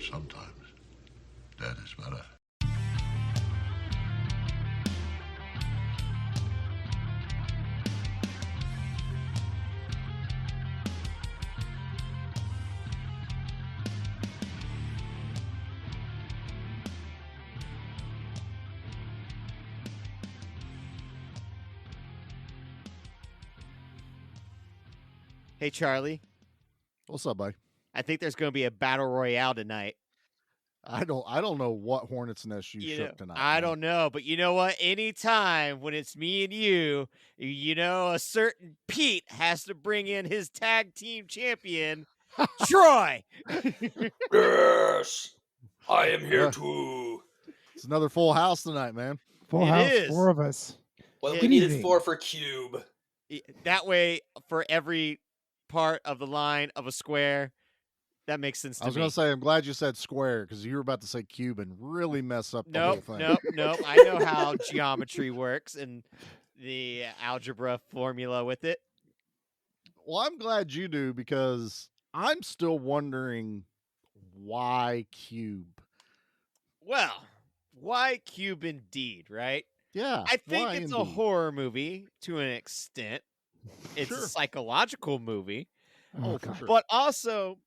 Sometimes dead is better. Hey, Charlie, What's up, buddy? I think there's going to be a battle royale tonight. I don't know what hornet's nest you shook tonight. I man. don't know, but you know what? Anytime when it's me and you, a certain Pete has to bring in his tag team champion, Troy. Yes, I am here Yeah. too. It's another full house tonight, man. Full It house, is. 4 of us. Well, Good we needed evening. 4 for Cube. That way, for every part of the line of a square, that makes sense to I was me. going to say, I'm glad you said square because you were about to say cube and really mess up the whole thing. Nope. I know how geometry works and the algebra formula with it. Well, I'm glad you do because I'm still wondering why cube. Well, why Cube indeed, right? Yeah. I think why it's a indeed? horror movie to an extent. It's Sure. a psychological movie. Oh, for God. sure. But also,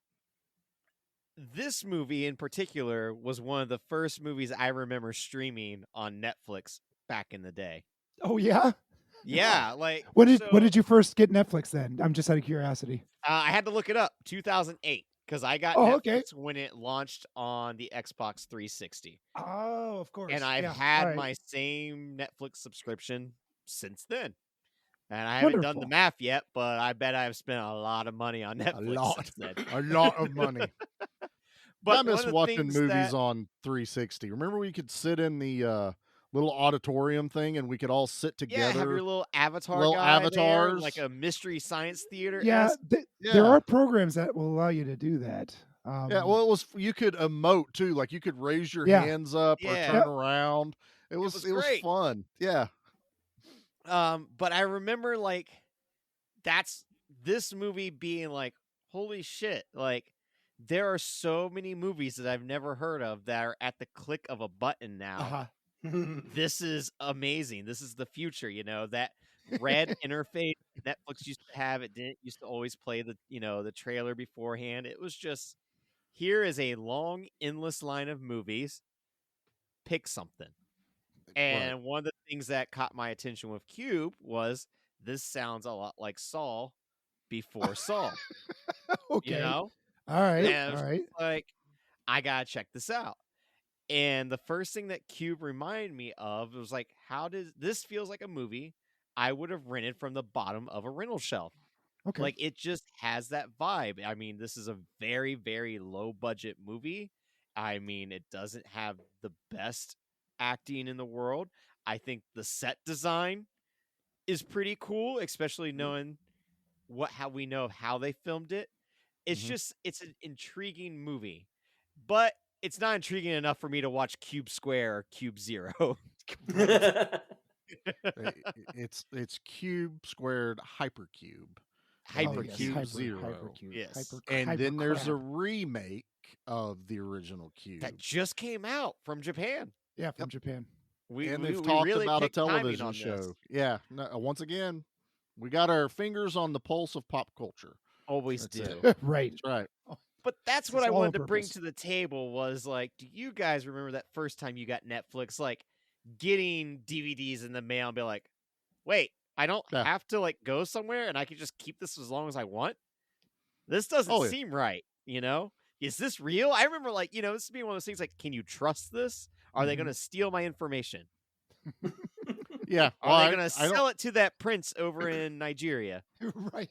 this movie in particular was one of the first movies I remember streaming on Netflix back in the day. Oh yeah. Yeah, like When so, did you first get Netflix then? I'm just out of curiosity. I had to look it up. 2008, because I got Oh, Netflix okay. when it launched on the Xbox 360, Oh, of course. and I've Yeah, had all right. my same Netflix subscription since then. And I haven't done the Wonderful. math yet, but I bet I've spent a lot of money on Netflix lot. since then. A lot of money. But I miss one of the watching things movies that- on 360. Remember we could sit in the little auditorium thing and we could all sit Yeah, have together. your little avatar Little guy there, avatars. like a mystery science theater. Yeah, there Yeah. are programs that will allow you to do that. Yeah, well, it was you could emote too, like you could raise your Yeah. hands up or Yeah. turn Yep. around. It was great. fun. Yeah. But I remember like this movie being like, holy shit, like there are so many movies that I've never heard of that are at the click of a button now. Uh-huh. This is amazing. This is the future, that red interface Netflix used to have. It didn't used to always play the trailer beforehand. It was just, here is a long, endless line of movies. Pick something. And one of the things that caught my attention with Cube was this sounds a lot like Saw before Saw. Okay. All All And right. it was like, I gotta check this out. And the first thing that Cube reminded me of was like, how does this feels like a movie I would have rented from the bottom of a rental shelf. Okay. Like it just has that vibe. I mean, this is a very, very low budget movie. I mean, it doesn't have the best acting in the world. I think the set design is pretty cool, especially knowing how we know how they filmed it. It's Mhm. just it's an intriguing movie. But it's not intriguing enough for me to watch Cube Square or Cube Zero. It's cube squared hypercube. Hypercube. Hyper, Zero. Hypercube. Yes. And then there's a Hypercrab. remake of the original cube. That just came out from Japan. Yeah, from Japan. And we they've talked really about a picked timing television on show. this. Yeah. No, once again, we got our fingers on the pulse of pop culture. Always That's do. it. Right. That's right. But that's It's what I all on wanted to bring purpose. to the table was like, do you guys remember that first time you got Netflix, like getting DVDs in the mail and be like, wait, I don't Yeah. have to like go somewhere and I can just keep this as long as I want? This doesn't Oh, yeah. seem right, Is this real? I remember like, this is being one of those things like, can you trust this? Are they Mhm. going to steal my information? Yeah. Are they well, going to I don't- sell it to that prince over in Nigeria? Right.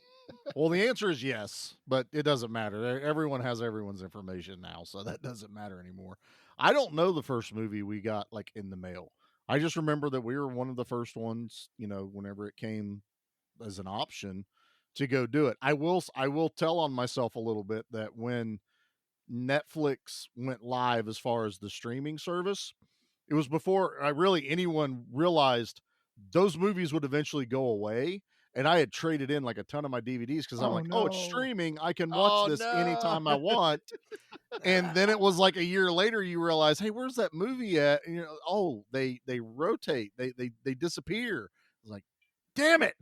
Well, the answer is yes, but it doesn't matter. Everyone has everyone's information now, so that doesn't matter anymore. I don't know the first movie we got like in the mail. I just remember that we were one of the first ones, whenever it came as an option to go do it. I will tell on myself a little bit that when Netflix went live as far as the streaming service, it was before anyone realized those movies would eventually go away and I had traded in like a ton of my DVDs because I'm Oh, like, oh, it's no. streaming. I can watch Oh, this no. anytime I want. And then it was like a year later, you realize, hey, where's that movie at? And you're like, oh, they rotate, they disappear. I was like, damn it.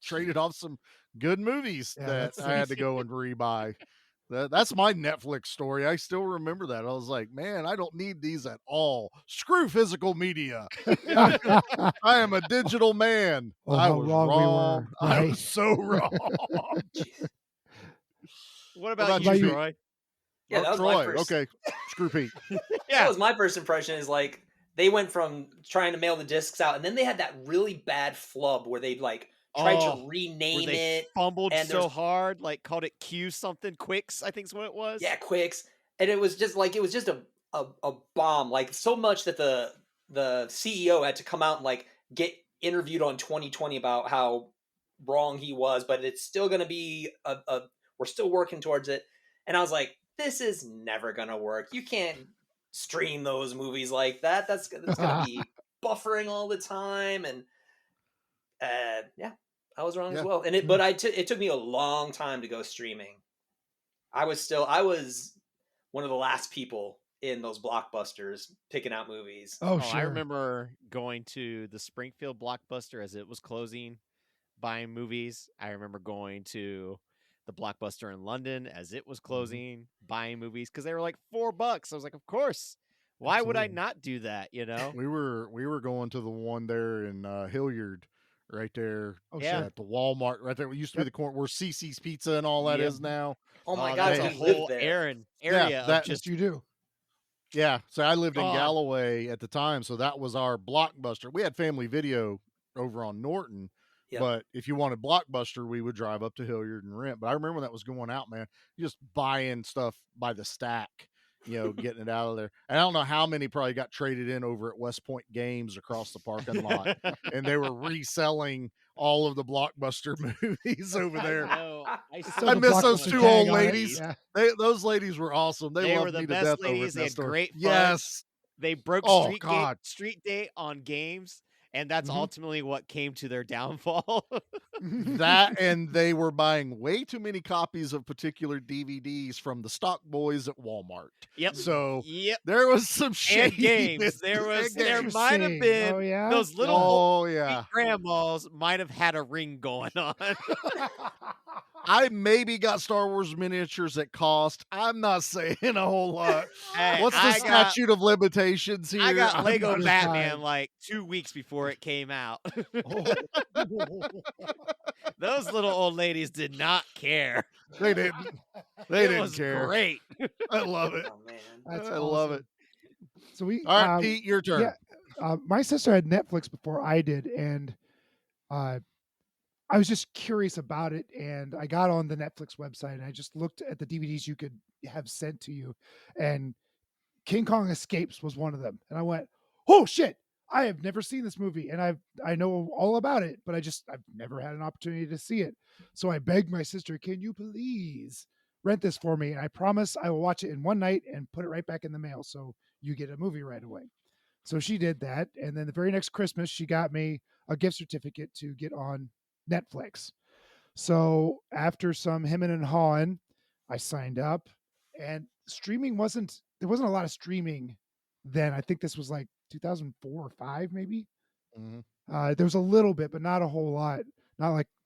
Traded off some good movies Yeah, that that's I had to go and rebuy. That's my Netflix story. I still remember that. I was like, man, I don't need these at all. Screw physical media. I am a digital man. Oh, I how was wrong we wrong. were, I right? was so wrong. Jeez. What about about you, you, Pete? Troy? Yeah, Oh, that was Troy. my first. Okay. Screw Pete. That Yeah. was my first impression. Is like they went from trying to mail the discs out, and then they had that really bad flub where they like tried Oh, to where rename they it. fumbled and so there's- hard, like called it Q something Quicks, I think is what it was. Yeah, Quicks, and it was just a bomb. Like so much that the CEO had to come out and like get interviewed on 2020 about how wrong he was, but it's still going to be a we're still working towards it. And I was like, this is never going to work. You can't stream those movies like that. That's going to be buffering all the time. And yeah, I was wrong as Yeah. well. And it took me a long time to go streaming. I was one of the last people in those blockbusters picking out movies. Oh, Oh, sure. I remember going to the Springfield Blockbuster as it was closing, buying movies. I remember going to the Blockbuster in London as it was closing, buying movies because they were like $4. I was like, of course. Why would I Absolutely. not do that? You know? We were going to the one there in Hilliard, right there Oh, Yeah. sure. at the Walmart, right there. It used to be the corner where CC's Pizza and all that Yep. is now. Oh my Oh, God, that's so a you lived whole there. area Yeah, of Yes, just you do. Yeah, so I lived in God. Galloway at the time, so that was our Blockbuster. We had Family Video over on Norton, Yeah. but if you wanted Blockbuster, we would drive up to Hilliard and rent. But I remember when that was going out, man. Just buying stuff by the stack, getting it out of there. And I don't know how many probably got traded in over at West Point Games across the parking lot, and they were reselling all of the Blockbuster movies over there. No, Still I the miss those Blockbuster two tag old on it. ladies. Yeah. Those ladies were awesome. They They were loved the me to best death over ladies. at They that had store. great fun. Yes. They broke Oh, street God. street date on games, and that's Mhm. ultimately what came to their downfall. That and they were buying way too many copies of particular DVDs from the stock boys at Walmart. Yep. So Yep. there was some And shady games. There might have Interesting. been Oh, yeah? those little old Oh yeah. grandmas might have had a ring going on. I maybe got Star Wars miniatures at cost. I'm not saying a whole lot. Hey, What's the I got- statute of limitations here? I got I'm Lego not- Batman fine. like 2 weeks before it came out. Oh. Those little old ladies did not care. They didn't. They It didn't was care. great. I love it. Oh man. That's I love it. awesome. So we All right, Pete, your turn. yeah. My sister had Netflix before I did, and I was just curious about it. And I got on the Netflix website and I just looked at the DVDs you could have sent to you, and King Kong Escapes was one of them. And I went, "Oh shit! I have never seen this movie, and I know all about it, but I've never had an opportunity to see it." So I begged my sister, "Can you please rent this for me? And I promise I will watch it in one night and put it right back in the mail, so you get a movie right away." So she did that, and then the very next Christmas, she got me a gift certificate to get on Netflix. So after some hemming and hawing, I signed up, and there wasn't a lot of streaming then. I think this was like 2004 or 5, maybe. Mhm. There was a little bit, but not a whole lot.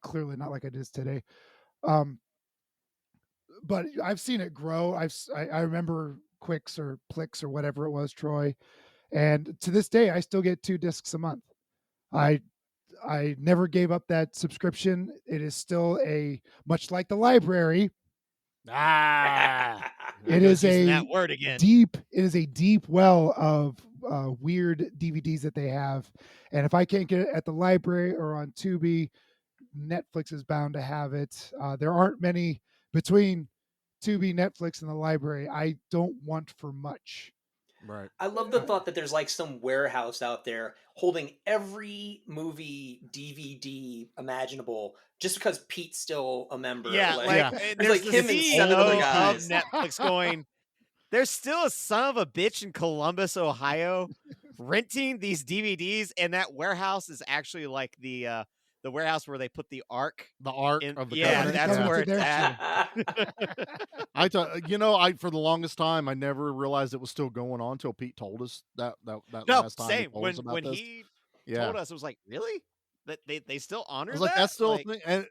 Clearly not like it is today. But I've seen it grow. I remember Quicks or Plix or whatever it was, Troy. And to this day, I still get 2 discs a month. I never gave up that subscription. It is still much like the library. Ah. It is Using a that word again. deep well of weird DVDs that they have. And if I can't get it at the library or on Tubi, Netflix is bound to have it. There aren't many between Tubi, Netflix, and the library. I don't want for much. Right. I love the thought that there's like some warehouse out there holding every movie DVD imaginable just because Pete's still a member. Yeah, Yeah. there's like the him and 7 CEO other of guys. Netflix going, there's still a son of a bitch in Columbus, Ohio, renting these DVDs, and that warehouse is actually like the the warehouse where they put the ark. The Ark In, of the yeah, Covenant. that's Covenant where to it's their at. I thought, I for the longest time I never realized it was still going on until Pete told us that No, last time he same. told us about When this. he Yeah, told us, it was like, really? That they still I honor was like, that? that's still Like, a thing, and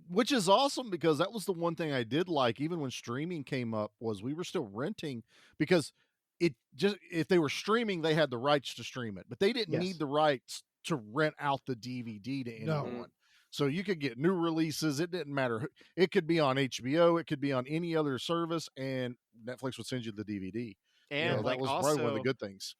which is awesome because that was the one thing I did like, even when streaming came up, was we were still renting because it just if they were streaming, they had the rights to stream it, but they didn't Yes. need the rights to rent out the DVD to No. anyone. So you could get new releases. It didn't matter. It could be on HBO. It could be on any other service, and Netflix would send you the DVD. and That like was probably one of the also, good things.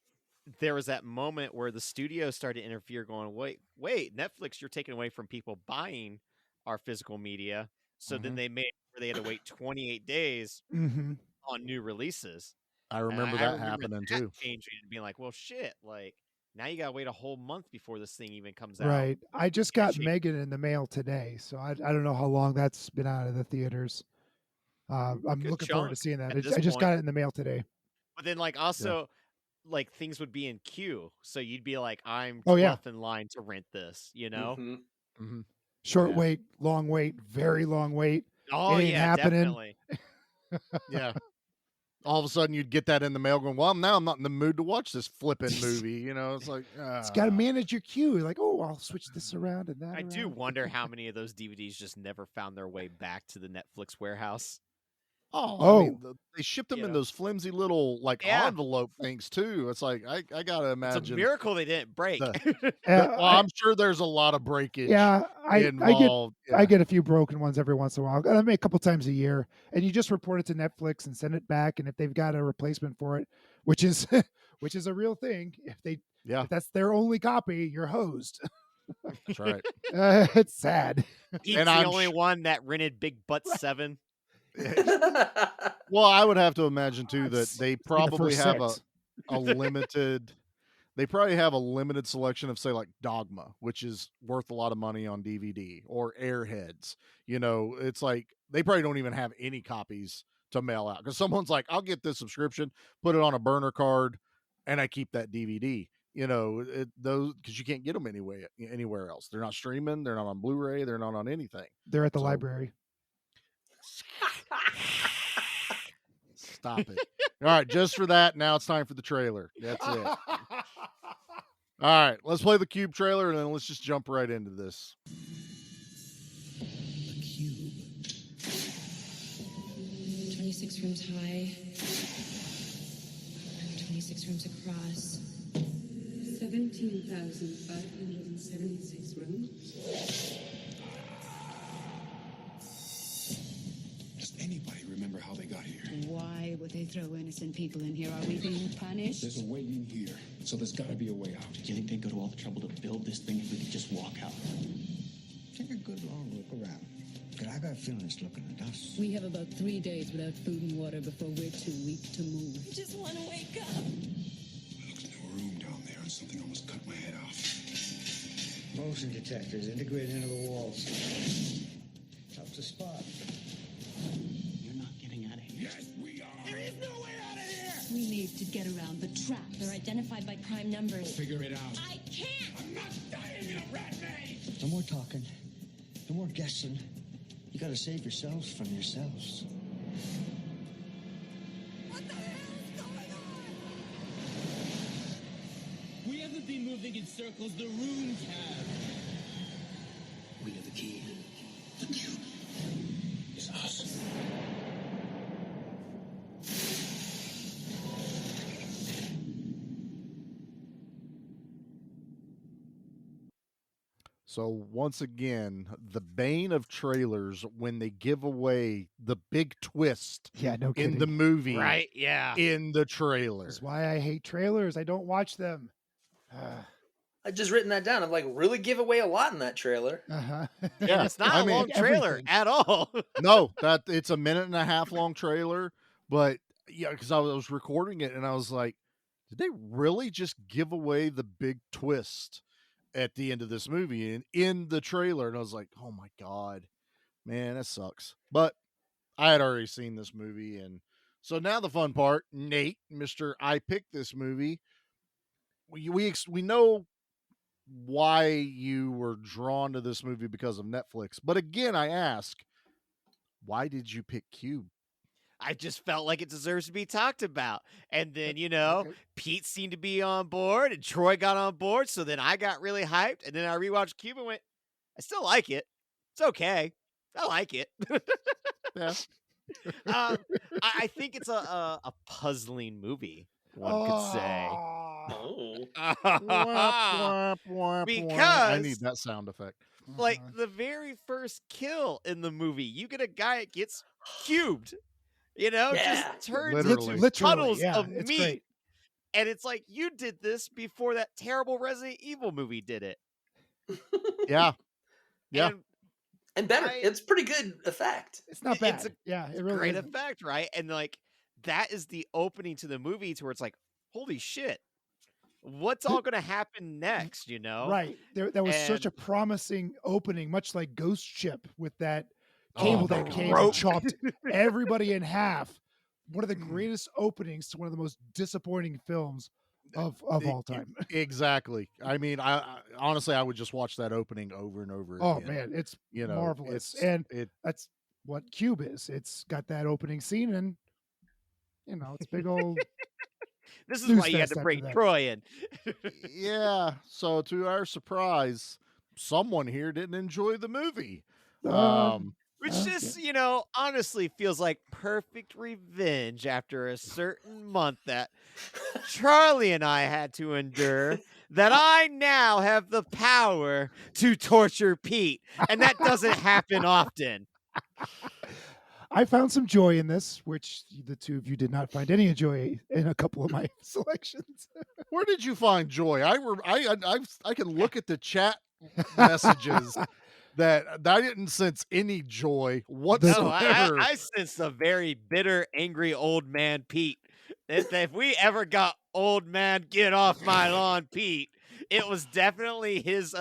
there was that moment where the studio started to interfere, going, wait, Netflix, you're taking away from people buying our physical media. So then Mhm. they made where they had to wait 28 days Mm-hmm. on new releases. I And remember I that remember happening that too. changing and being like, well, shit, like now you gotta wait a whole month before this thing even comes out. Right. I just Yeah, got shake. Megan in the mail today, so I don't know how long that's been out of the theaters. I'm Good looking forward to chunk seeing that. at this I just point. got it in the mail today. But then like also like things would be in queue. So you'd be like, I'm 12th Oh, yeah. in line to rent this, you know? Mhm. Mhm. Short Yeah. wait, long wait, very long wait. Oh It ain't yeah, happening. definitely. Yeah. All of a sudden you'd get that in the mail going, well, now I'm not in the mood to watch this flipping movie. It's like, It's got to manage your queue. You're like, oh, I'll switch this around and that. I do around. wonder how many of those DVDs just never found their way back to the Netflix warehouse. I mean, they shipped them You in know. those flimsy little like Yeah. envelope things too. It's like I gotta It's a imagine. miracle they didn't break. Well, I'm sure there's a lot of breakage I involved. get a few broken ones every once in a while. I mean, a couple times a year, and you just report it to Netflix and send it back. And if they've got a replacement for it, which is a real thing, if that's their only copy, you're hosed. That's right. It's sad. He's And the I'm only one that rented Big Butt 7. Well, I would have to imagine too that they It's been the probably first have six. a limited. They probably have a limited selection of, say, like Dogma, which is worth a lot of money on DVD, or Airheads. It's like they probably don't even have any copies to mail out because someone's like, I'll get this subscription, put it on a burner card, and I keep that DVD. Those because you can't get them anywhere else. They're not streaming. They're not on Blu-ray. They're not on anything. They're at the So- library. Stop it. All right, just for that, now it's time for the trailer. That's it. All right, let's play the Cube trailer and then let's just jump right into this. The cube. 26 rooms high. 26 rooms across. 17,576 rooms. Does anybody remember how they got here? Why would they throw innocent people in here? Are we being punished? There's a way in here, so there's got to be a way out. Do you think they'd go to all the trouble to build this thing if we could just walk out? Take a good long look around. Because I got a feeling it's looking at us. We have about 3 days without food and water before we're too weak to move. I just want to wake up. I looked into a room down there and something almost cut my head off. Motion detectors integrated into the walls. Tough to spot. You're not getting out of here. Yes, we are. There is no way out of here. We need to get around the traps. They're identified by prime numbers. Figure it out. I can't. I'm not dying in a rat maze. No more talking. No more guessing. You gotta save yourselves from yourselves. What the hell's going on? We haven't been moving in circles, the rooms have. We have the key. The cube is us. So once again, the bane of trailers when they give away the big twist Yeah, no kidding. in the movie Right? Yeah. in the trailer. That's why I hate trailers. I don't watch them. I just written that down. I'm like, really give away a lot in that trailer. Uh-huh. And Yeah, it's not I a mean, long trailer everything. at all. No, that it's a minute and a half long trailer, but yeah, because I was recording it and I was like, did they really just give away the big twist at the end of this movie and in the trailer? And I was like, oh my God, man, that sucks. But I had already seen this movie, and so now the fun part, Nate, Mr. I picked this movie. We know why you were drawn to this movie because of Netflix. But again, I ask, why did you pick Cube? I just felt like it deserves to be talked about. And then, Okay. Pete seemed to be on board and Troy got on board. So then I got really hyped. And then I rewatched Cube and went, I still like it. It's okay. I like it. Yeah. I think it's a puzzling movie, one could say. Oh. Womp, womp, womp, Because I need that sound effect. like the very first kill in the movie, you get a guy that gets cubed, Yeah. just turns Literally. into Literally, puddles yeah, of it's meat. great. And it's like, you did this before that terrible Resident Evil movie did it. Yeah. Yeah. And better. I- It's pretty good effect. It's not It's bad. a Yeah, it really Great isn't. effect, right? And like, that is the opening to the movie to where it's like, holy shit, what's all going to happen next, Right. That was such a And- promising opening, much like Ghost Ship with that cable that the came rope. and chopped everybody in half. One of the greatest openings to one of the most disappointing films of all time. Exactly. I mean, I honestly, I would just watch that opening over and over Oh again. man, it's You know, marvelous. it's- And it that's what Cube is. It's got that opening scene and it's big old This is snooze why you had fest to after bring that. Troy in. yeah. So to our surprise, someone here didn't enjoy the movie. Which Okay. just, honestly feels like perfect revenge after a certain month that Charlie and I had to endure, that I now have the power to torture Pete. And that doesn't happen often. I found some joy in this, which the two of you did not find any joy in a couple of my selections. Where did you find joy? I can look at the chat messages that I didn't sense any joy No, whatsoever. I sensed a very bitter, angry old man Pete. If we ever got old man, get off my lawn, Pete, it was definitely his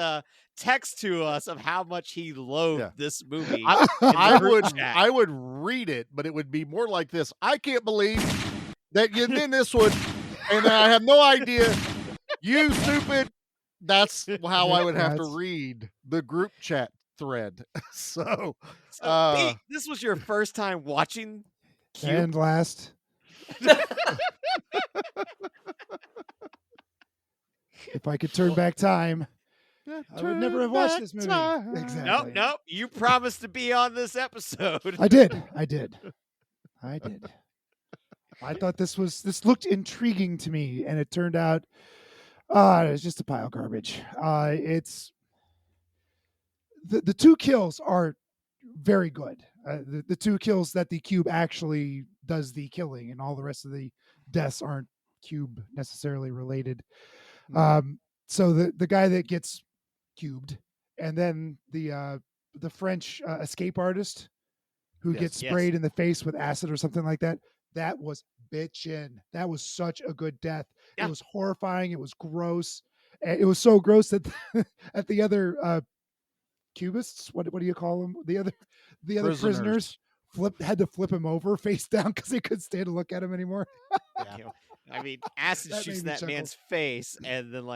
text to us of how much he loathed Yeah. this movie. I group would chat. I would read it, but it would be more like this. I can't believe that you did this one, and I have no idea. You stupid. That's how I would have to That's- read the group chat thread. So So, Pete, this was your first time watching Cube? And last, if I could turn back time, I would never have watched this movie. Exactly. Nope. You promised to be on this episode. I did. I thought this looked intriguing to me, and it turned out it's just a pile of garbage. It's the two kills are very good. The two kills that the Cube actually does the killing, and all the rest of the deaths aren't Cube necessarily related. So the guy that gets cubed, and then the French escape artist who Yes. gets Yes. sprayed in the face with acid or something like that. That was bitchin'. That was such a good death. Yeah. It was horrifying. It was gross. And it was so gross that at the other cubists, what do you call them? The other prisoners had to flip him over face down because they couldn't stand to look at him anymore. I mean, acid That shoots made me that chuckle. man's face, and then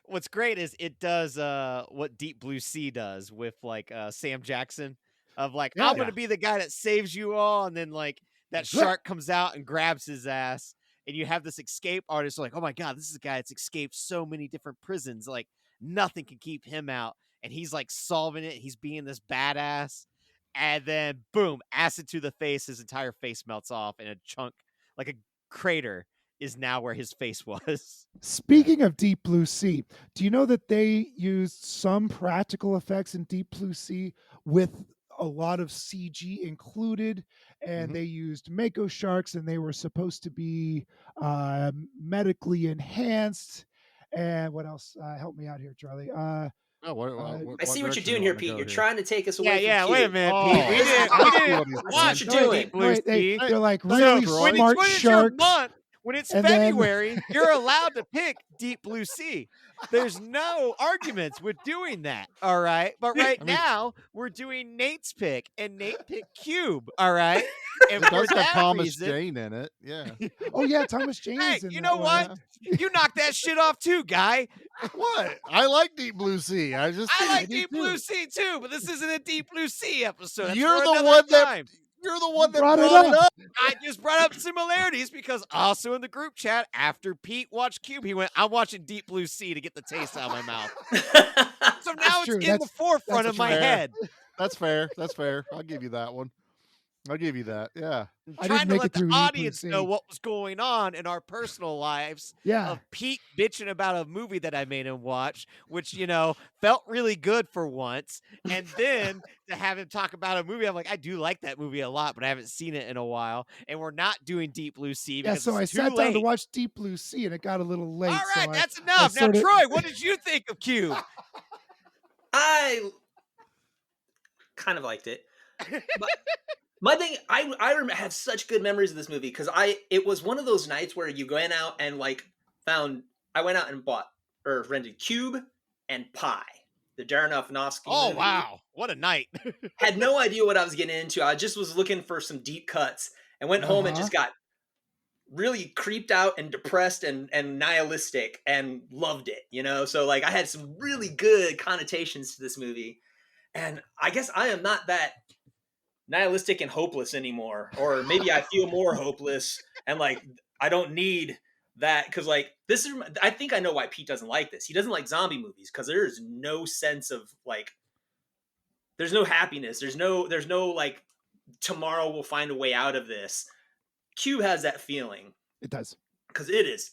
what's great is it does what Deep Blue Sea does with Sam Jackson of Yeah. I'm gonna be the guy that saves you all, and then that shark comes out and grabs his ass, and you have this escape artist oh my god, this is a guy that's escaped so many different prisons, nothing can keep him out, and he's solving it, he's being this badass, and then boom, acid to the face, his entire face melts off, and a chunk like a crater is now where his face was. Speaking of Deep Blue Sea, do you know that they used some practical effects in Deep Blue Sea with a lot of CG included, and they used mako sharks, and they were supposed to be medically enhanced. And what else? Help me out here, Charlie. Oh, I see what you're doing here, Pete. You're trying to take us away Yeah, from wait a Cube. minute, Oh, Pete. We didn't I see what watch you're doing. Deep Blue Sea. They're like So, really when smart it's your sharks. month, When it's And then- February, you're allowed to pick Deep Blue Sea. There's no arguments with doing that. All right. But right now, we're doing Nate's pick, and Nate picked Cube. All right. And It for does have that Thomas reason, Jane in it. Yeah. Oh yeah, Thomas Jane hey, is in you that know one. what? You knocked that shit off too, guy. What? I like Deep Blue Sea. I like do Deep too. Blue Sea too, but this isn't a Deep Blue Sea episode. That's You're for the another one that time. You're the one that brought brought it it up. up. I just brought up similarities because also in the group chat after Pete watched Cube, he went, "I'm watching Deep Blue Sea to get the taste out of my mouth." So now it's true. in the That's- forefront that's of my fair. head. That's fair. That's fair. I'll give you that one. I'll give you that. Yeah. I Trying didn't to make let it the through Deep Blue audience know Sea. what was going on in our personal lives Yeah. of Pete bitching about a movie that I made him watch, which, felt really good for once. And then to have him talk about a movie, I'm like, I do like that movie a lot, but I haven't seen it in a while. And we're not doing Deep Blue Sea Yeah, because so I it's too sat down to late. watch Deep Blue Sea, and it got a little late. All right, so that's enough. Now, sorta- Troy, what did you think of Cube? I kind of liked it. But my thing, I have such good memories of this movie because it was one of those nights where you went out and I went out and bought or rented Cube and Pi, the Darren Aronofsky Oh, movie. wow. What a night. Had no idea what I was getting into. I just was looking for some deep cuts and went home and just got really creeped out and depressed and nihilistic and loved it, So I had some really good connotations to this movie. And I guess I am not that nihilistic and hopeless anymore, or maybe I feel more hopeless and I don't need that because this is. I think I know why Pete doesn't like this. He doesn't like zombie movies because there is no sense of there's no happiness. There's no tomorrow we'll find a way out of this. Q has that feeling. It does because it is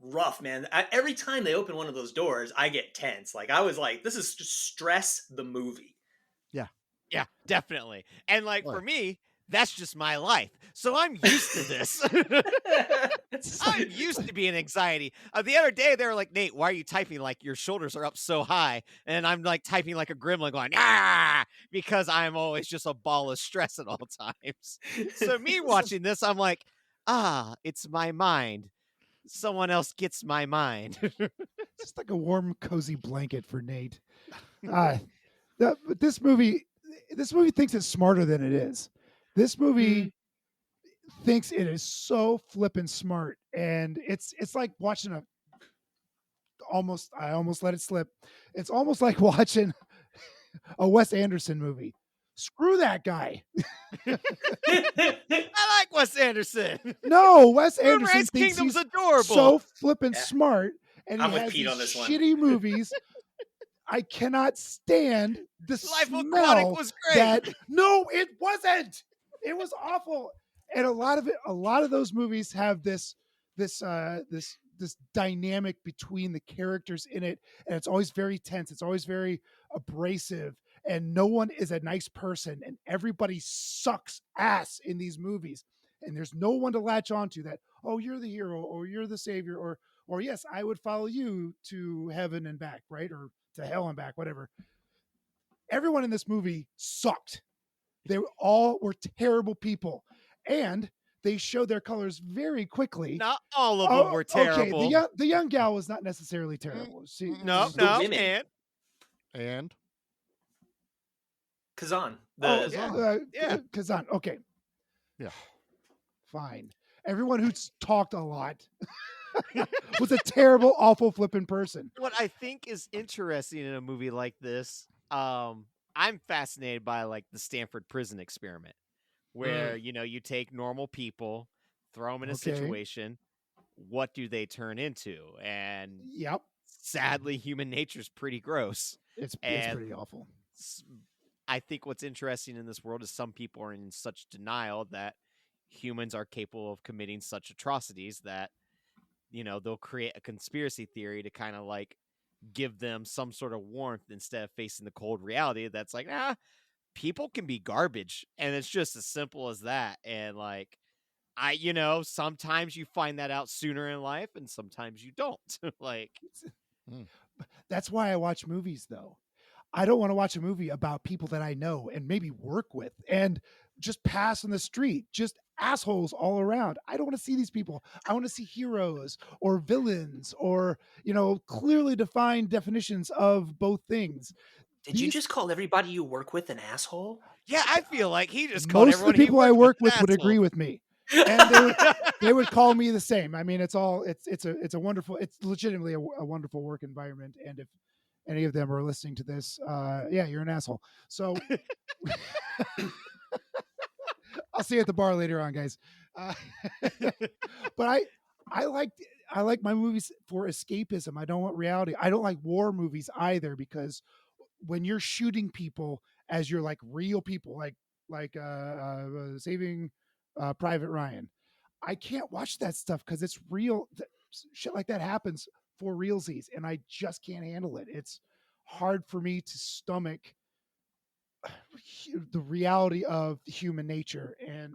rough, man. Every time they open one of those doors, I get tense. I was like, this is just stress the movie. Yeah, definitely. And for me, that's just my life. So I'm used to this. I'm used to being anxiety. The other day, they were like, Nate, why are you typing like your shoulders are up so high? And I'm typing like a gremlin going, ah, because I'm always just a ball of stress at all times. So me watching this, I'm like, it's my mind. Someone else gets my mind. just like a warm, cozy blanket for Nate. This movie thinks it's smarter than it is. This movie thinks it is so flippin' smart, and it's like watching I almost let it slip. It's almost like watching a Wes Anderson movie. Screw that guy. I like Wes Anderson. No, Wes Anderson Moonrise thinks Kingdom's he's adorable. so flippin' smart, and I'm he with has Pete on these this one. shitty movies. I cannot stand the Life Aquatic smell was great. No, it wasn't. It was awful. And a lot of those movies have this dynamic between the characters in it, and it's always very tense. It's always very abrasive, and no one is a nice person, and everybody sucks ass in these movies. And there's no one to latch onto that, oh, you're the hero, or you're the savior, or yes, I would follow you to heaven and back, right? Or to hell and back, whatever. Everyone in this movie sucked. They all were terrible people. And they showed their colors very quickly. Not all of them were terrible. Okay, the young gal was not necessarily terrible. No, women. and Kazan. Kazan. Okay. Yeah. Fine. Everyone who's talked a lot was a terrible, awful, flipping person. What I think is interesting in a movie like this, I'm fascinated by the Stanford prison experiment, where you take normal people, throw them in a situation, what do they turn into? And yep, sadly, human nature's pretty gross. It's pretty awful. I think what's interesting in this world is some people are in such denial that humans are capable of committing such atrocities that they'll create a conspiracy theory to kind of give them some sort of warmth instead of facing the cold reality that's people can be garbage, and it's just as simple as that. And sometimes you find that out sooner in life and sometimes you don't. That's why I watch movies, though. I don't want to watch a movie about people that I know and maybe work with. And just pass on the street, just assholes all around. I don't want to see these people. I want to see heroes or villains or, clearly defined definitions of both things. Did you just call everybody you work with an asshole? Yeah, I feel like he just called Most of the everyone he people I worked work with with would agree assholes. with me, and they would call me the same. I mean, it's a wonderful, it's legitimately a wonderful work environment. And if any of them are listening to this, yeah, you're an asshole. So I'll see you at the bar later on, guys. But I like my movies for escapism. I don't want reality. I don't like war movies either, because when you're shooting people as you're like real people, like Saving Private Ryan, I can't watch that stuff because it's real. Shit like that happens for realsies, and I just can't handle it. It's hard for me to stomach the reality of human nature, and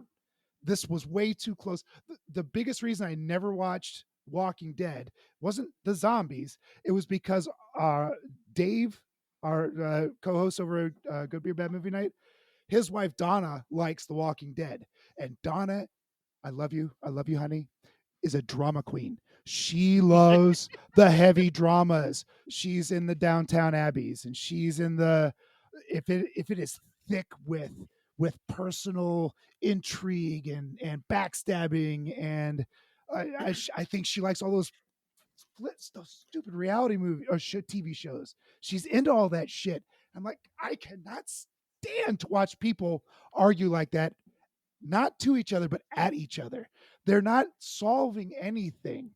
this was way too close. The biggest reason I never watched Walking Dead wasn't the zombies. It was because Dave, our co-host over at Good Beer Bad Movie Night, his wife Donna likes The Walking Dead, and Donna, I love you, honey, is a drama queen. She loves the heavy dramas. She's in the Downtown Abbeys, and she's in the if it is thick with personal intrigue and backstabbing, and I think she likes all those stupid reality movie or TV shows. She's into all that shit. I'm like, I cannot stand to watch people argue like that, not to each other, but at each other. They're not solving anything.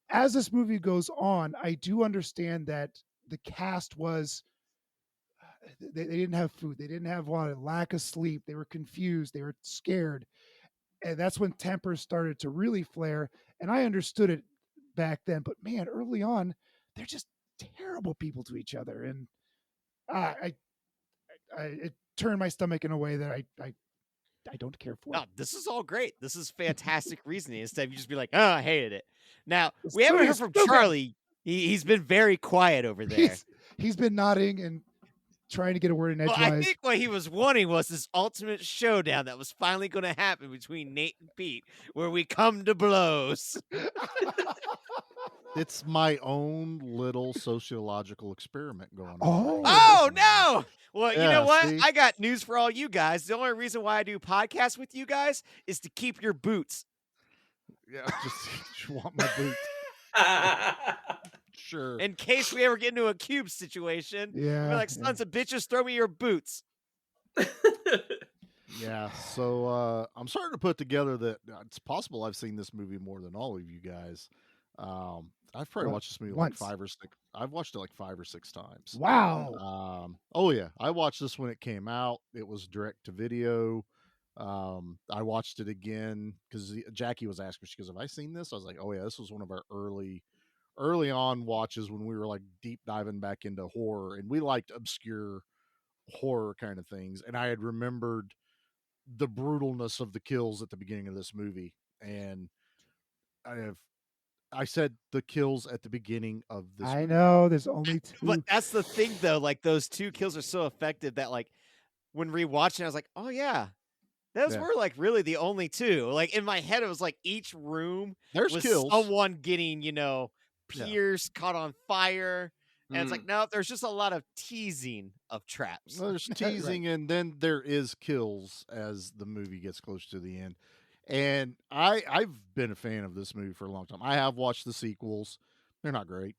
As this movie goes on, I do understand that the cast was, they didn't have food, they didn't have water, lack of sleep, they were confused, they were scared. And that's when tempers started to really flare. And I understood it back then, but man, early on, they're just terrible people to each other. And it turned my stomach in a way that I don't care for. No, this is all great. This is fantastic reasoning. Instead of you just be like, oh, I hated it. Now, we haven't heard from Charlie. He's been very quiet over there. He's been nodding and trying to get a word in edgewise. Well, I think what he was wanting was this ultimate showdown that was finally going to happen between Nate and Pete, where we come to blows. It's my own little sociological experiment going on. Oh, no. Well, you know what? See? I got news for all you guys. The only reason why I do podcasts with you guys is to keep your boots. Yeah, just want my boots. Sure. In case we ever get into a cube situation, yeah, we're like, sons of bitches, throw me your boots. Yeah, so I'm starting to put together that it's possible I've seen this movie more than all of you guys. I've probably watched this movie once. like 5 or 6. I've watched it like 5 or 6 times. Wow. Oh yeah, I watched this when it came out. It was direct to video. I watched it again because Jackie was asking. She goes, "Have I seen this?" I was like, "Oh yeah, this was one of our early on watches when we were like deep diving back into horror, and we liked obscure horror kind of things." And I had remembered the brutalness of the kills at the beginning of this movie, and I said the kills at the begining of this I movie. know there's only 2. But that's the thing, though. Like, those 2 kills are so effective that, like, when rewatching, I was like, oh, yeah. Those were, like, really the only 2. Like, in my head, it was like each room There's was kills. someone getting, pierced, caught on fire. And it's like, no, there's just a lot of teasing of traps. Well, there's teasing, and then there is kills as the movie gets close to the end. And I've been a fan of this movie for a long time. I have watched the sequels. They're not great.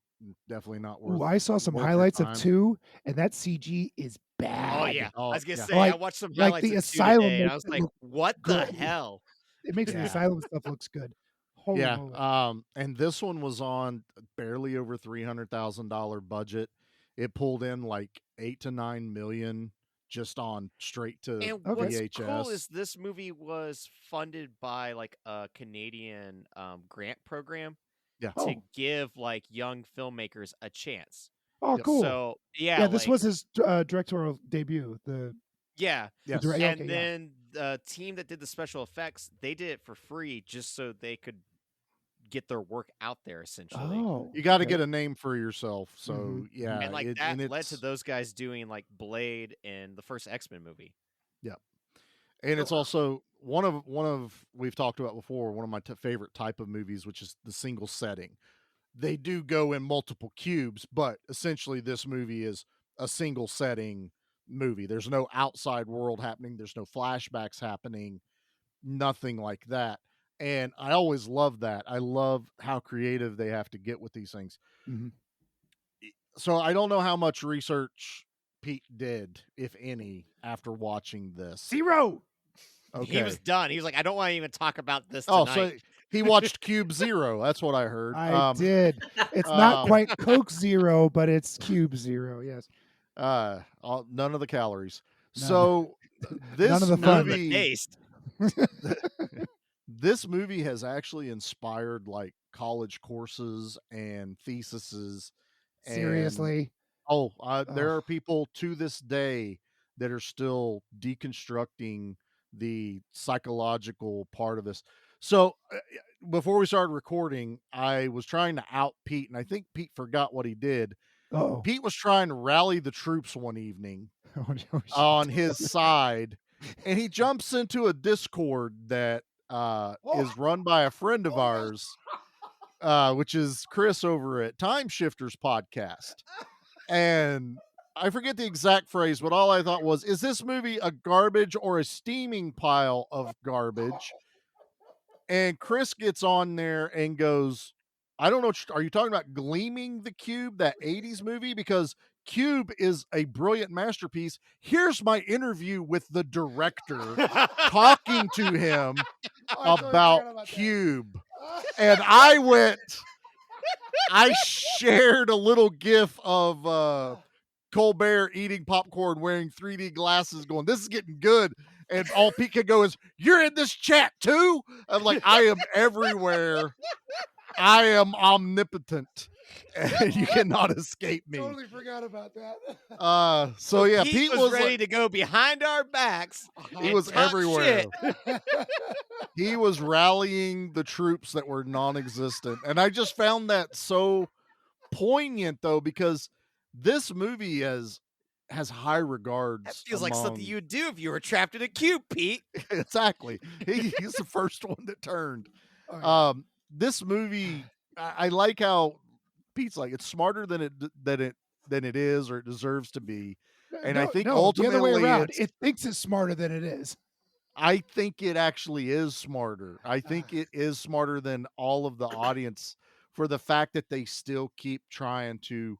Definitely not worth. Ooh, I saw some highlights of 2, and that CG is bad. Oh, yeah. I was going to say, Like- I watched some like highlights the of 2 Asylum today, and I makes was it like, look what the good. hell? It makes the Asylum stuff looks good. Holy moly. And this one was on barely over $300,000 budget. It pulled in like 8 to 9 million just on straight to And what's VHS. cool is this movie was funded by like a Canadian grant program Yeah. to give like young filmmakers a chance. Oh, cool. So yeah, this like, was his directorial debut. yeah. Yes. And then the team that did the special effects, they did it for free just so they could get their work out there, essentially. Oh, You got to get a name for yourself. So yeah, And like it- that and led to it's- those guys doing like Blade and the first X-Men movie. Yep. And it's also one of we've talked about before, one of my favorite type of movies, which is the single setting. They do go in multiple cubes, but essentially this movie is a single setting movie. There's no outside world happening. There's no flashbacks happening, nothing like that. And I always love that. I love how creative they have to get with these things. Mhm. So I don't know how much research Pete did, if any, after watching this. 0. Okay. He was done. He was like, I don't want to even talk about this Oh, tonight. so he watched Cube Zero. That's what I heard. I did. It's not quite Coke Zero, but it's Cube Zero. Yes. None of the calories. None. So this None of the fun. movie, Taste. this movie has actually inspired like college courses and theses. Seriously. There are people to this day that are still deconstructing the psychological part of this. So before we started recording, I was trying to out Pete, and I think Pete forgot what he did. Oh. Pete was trying to rally the troops one evening Oh, no, shit. on his side, and he jumps into a Discord that is run by a friend of ours, which is Chris over at Time Shifters Podcast. And I forget the exact phrase, but all I thought was, is this movie a garbage or a steaming pile of garbage? And Chris gets on there and goes, I don't know, are you talking about Gleaming the Cube, that 80s movie? Because Cube is a brilliant masterpiece. Here's my interview with the director talking to him about Cube. And I shared a little gif of Colbert eating popcorn, wearing 3D glasses, going, this is getting good. And all Pete can go is, you're in this chat too? I'm like, I am everywhere. I am omnipotent. And you cannot escape me. Totally forgot about that. So yeah, Pete was ready to go behind our backs. He was everywhere. He was rallying the troops that were non-existent. And I just found that so poignant though, because this movie has high regards. That feels like something you'd do if you were trapped in a cube, Pete. Exactly. He's the first one that turned. Okay. This movie, I like how Pete's like, it's smarter than it is or it deserves to be. And I think ultimately the other way around. It thinks it's smarter than it is. I think it actually is smarter. I think it is smarter than all of the audience for the fact that they still keep trying to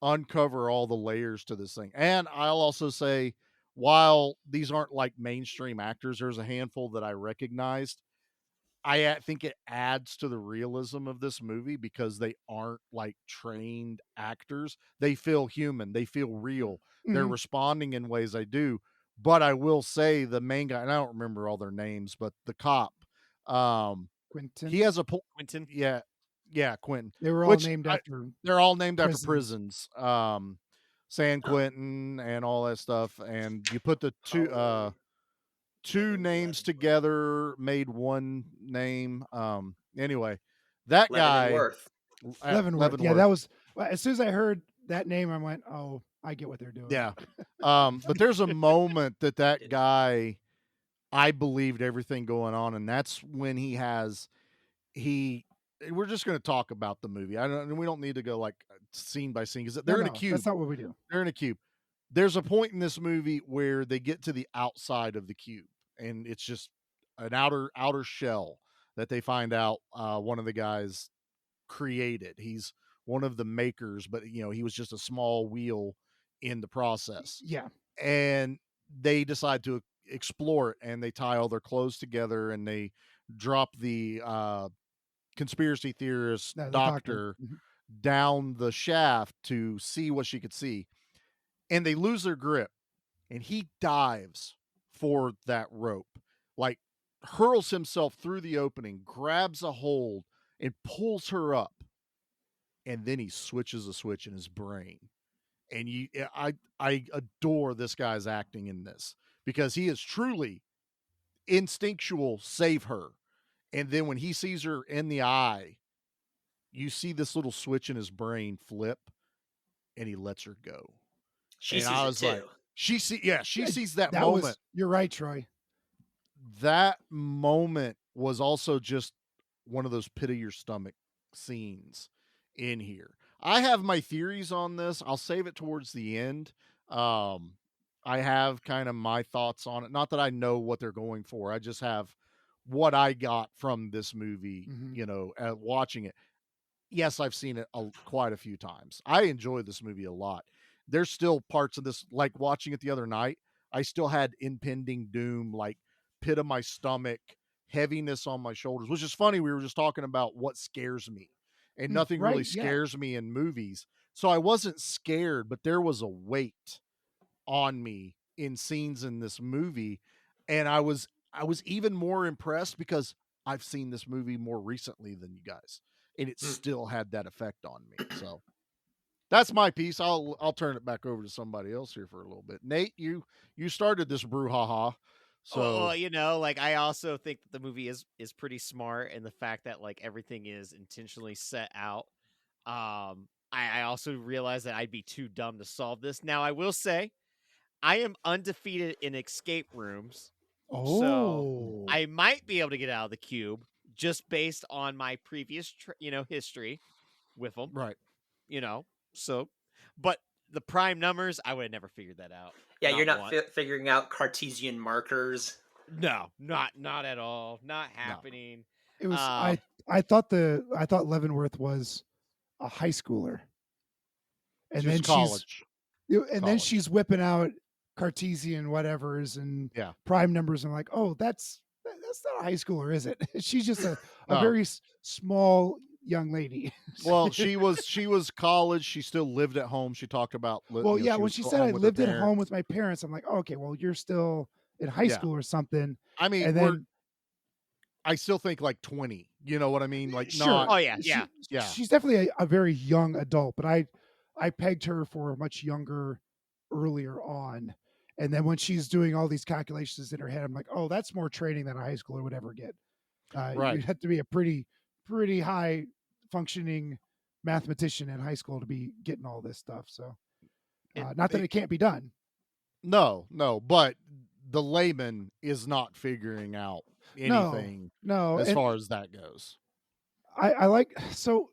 uncover all the layers to this thing. And I'll also say, while these aren't like mainstream actors, there's a handful that I recognized. I think it adds to the realism of this movie because they aren't like trained actors. They feel human. They feel real. Mm-hmm. They're responding in ways I do. But I will say the main guy, and I don't remember all their names, but the cop, Quentin. He has a Quentin. Yeah, Quentin. They were all named after. They're all named after prisons. San Quentin and all that stuff. And you put the two names together, made one name. Anyway, that guy, Leavenworth. Yeah, that was as soon as I heard that name, I went, "Oh, I get what they're doing." Yeah, but there's a moment that guy, I believed everything going on, and that's when we're just going to talk about the movie. We don't need to go like scene by scene because they're in a cube. That's not what we do. They're in a cube. There's a point in this movie where they get to the outside of the cube, and it's just an outer shell that they find out one of the guys created. He's one of the makers, but he was just a small wheel in the process. Yeah. And they decide to explore it, and they tie all their clothes together, and they drop the conspiracy theorist doctor down the shaft to see what she could see. And they lose their grip, and he dives for that rope, like hurls himself through the opening, grabs a hold, and pulls her up. And then he switches a switch in his brain. And I adore this guy's acting in this because he is truly instinctual, save her. And then when he sees her in the eye, you see this little switch in his brain flip, and he lets her go. She sees it too. She sees that moment. You're right, Troy. that moment was also just one of those pit of your stomach scenes in here. I have my theories on this. I'll save it towards the end. I have kind of my thoughts on it. Not that I know what they're going for. I just have what I got from this movie, watching it. Yes, I've seen it quite a few times. I enjoy this movie a lot. There's still parts of this, like watching it the other night, I still had impending doom, like pit of my stomach, heaviness on my shoulders, which is funny. We were just talking about what scares me, and nothing really Right, yeah. scares me in movies. So I wasn't scared, but there was a weight on me in scenes in this movie, and I was even more impressed because I've seen this movie more recently than you guys, and it still had that effect on me. So that's my piece. I'll turn it back over to somebody else here for a little bit. Nate, you started this brouhaha. So Like I also think that the movie is pretty smart, and the fact that like everything is intentionally set out. I also realized that I'd be too dumb to solve this. Now I will say, I am undefeated in escape rooms, so Oh. I might be able to get out of the cube just based on my previous history with them. right. So, but the prime numbers, I would have never figured that out. Yeah, you're not once. figuring out Cartesian markers. No, not at all. Not happening. It was I thought Leavenworth was a high schooler. And Just then college. then College. she's whipping out Cartesian whatevers and prime numbers. I'm like, oh, that's not a high schooler, is it? She's just a No. very small young lady. Well, she was college. She still lived at home. She talked about When was she still said home I with her lived at home parents. with my parents, I'm like, oh, okay, well, you're still in high Yeah. school or something. I mean, And then I still think like 20. You know what I mean? Like sure. not. Oh yeah. She's definitely a very young adult, but I pegged her for much younger earlier on. And then when she's doing all these calculations in her head, I'm like, oh, that's more training than a high schooler would ever get. Right. You'd have to be a pretty high functioning mathematician in high school to be getting all this stuff. So not that it can't be done. No, but the layman is not figuring out anything No. as And far as that goes. I like, so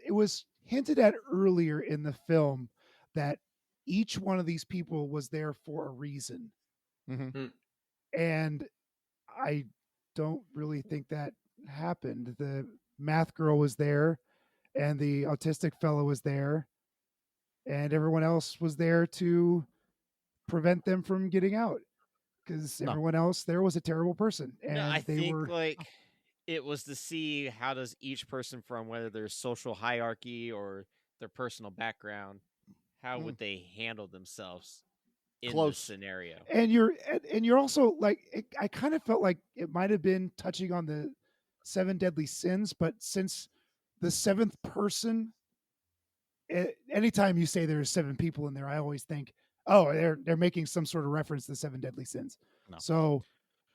it was hinted at earlier in the film that each one of these people was there for a reason. Mm-hmm. And I don't really think that happened. The math girl was there, and the autistic fellow was there, and everyone else was there to prevent them from getting out, because everyone else there was a terrible person, and No, I they think were like it was to see how does each person, from whether their social hierarchy or their personal background, how would they handle themselves in this scenario. And you're also like, I kind of felt like it might have been touching on the 7 deadly sins, but since the 7th person, anytime you say there's 7 people in there, I always think, oh, they're making some sort of reference to the 7 deadly sins. No. So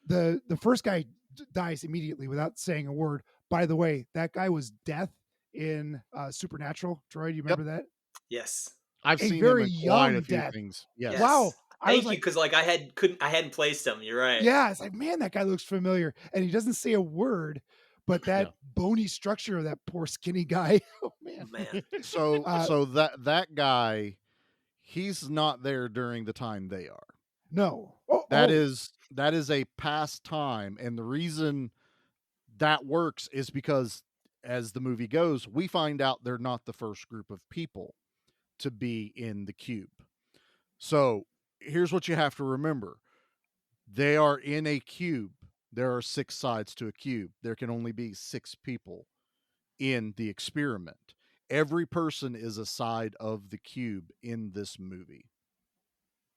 the first guy dies immediately without saying a word. By the way, that guy was Death in Supernatural. Troy, do you remember that? Yes. I've A seen very him in quite young a few Death. things. Yes. Wow. Thank you, because like I hadn't placed him. You're right. Yeah, it's like, man, that guy looks familiar, and he doesn't say a word, but that bony structure of that poor skinny guy. Oh man. So that guy, he's not there during the time they are. No. That is a past time, and the reason that works is because as the movie goes, we find out they're not the first group of people to be in the cube. So here's what you have to remember. They are in a cube. There are 6 sides to a cube. There can only be 6 people in the experiment. Every person is a side of the cube in this movie.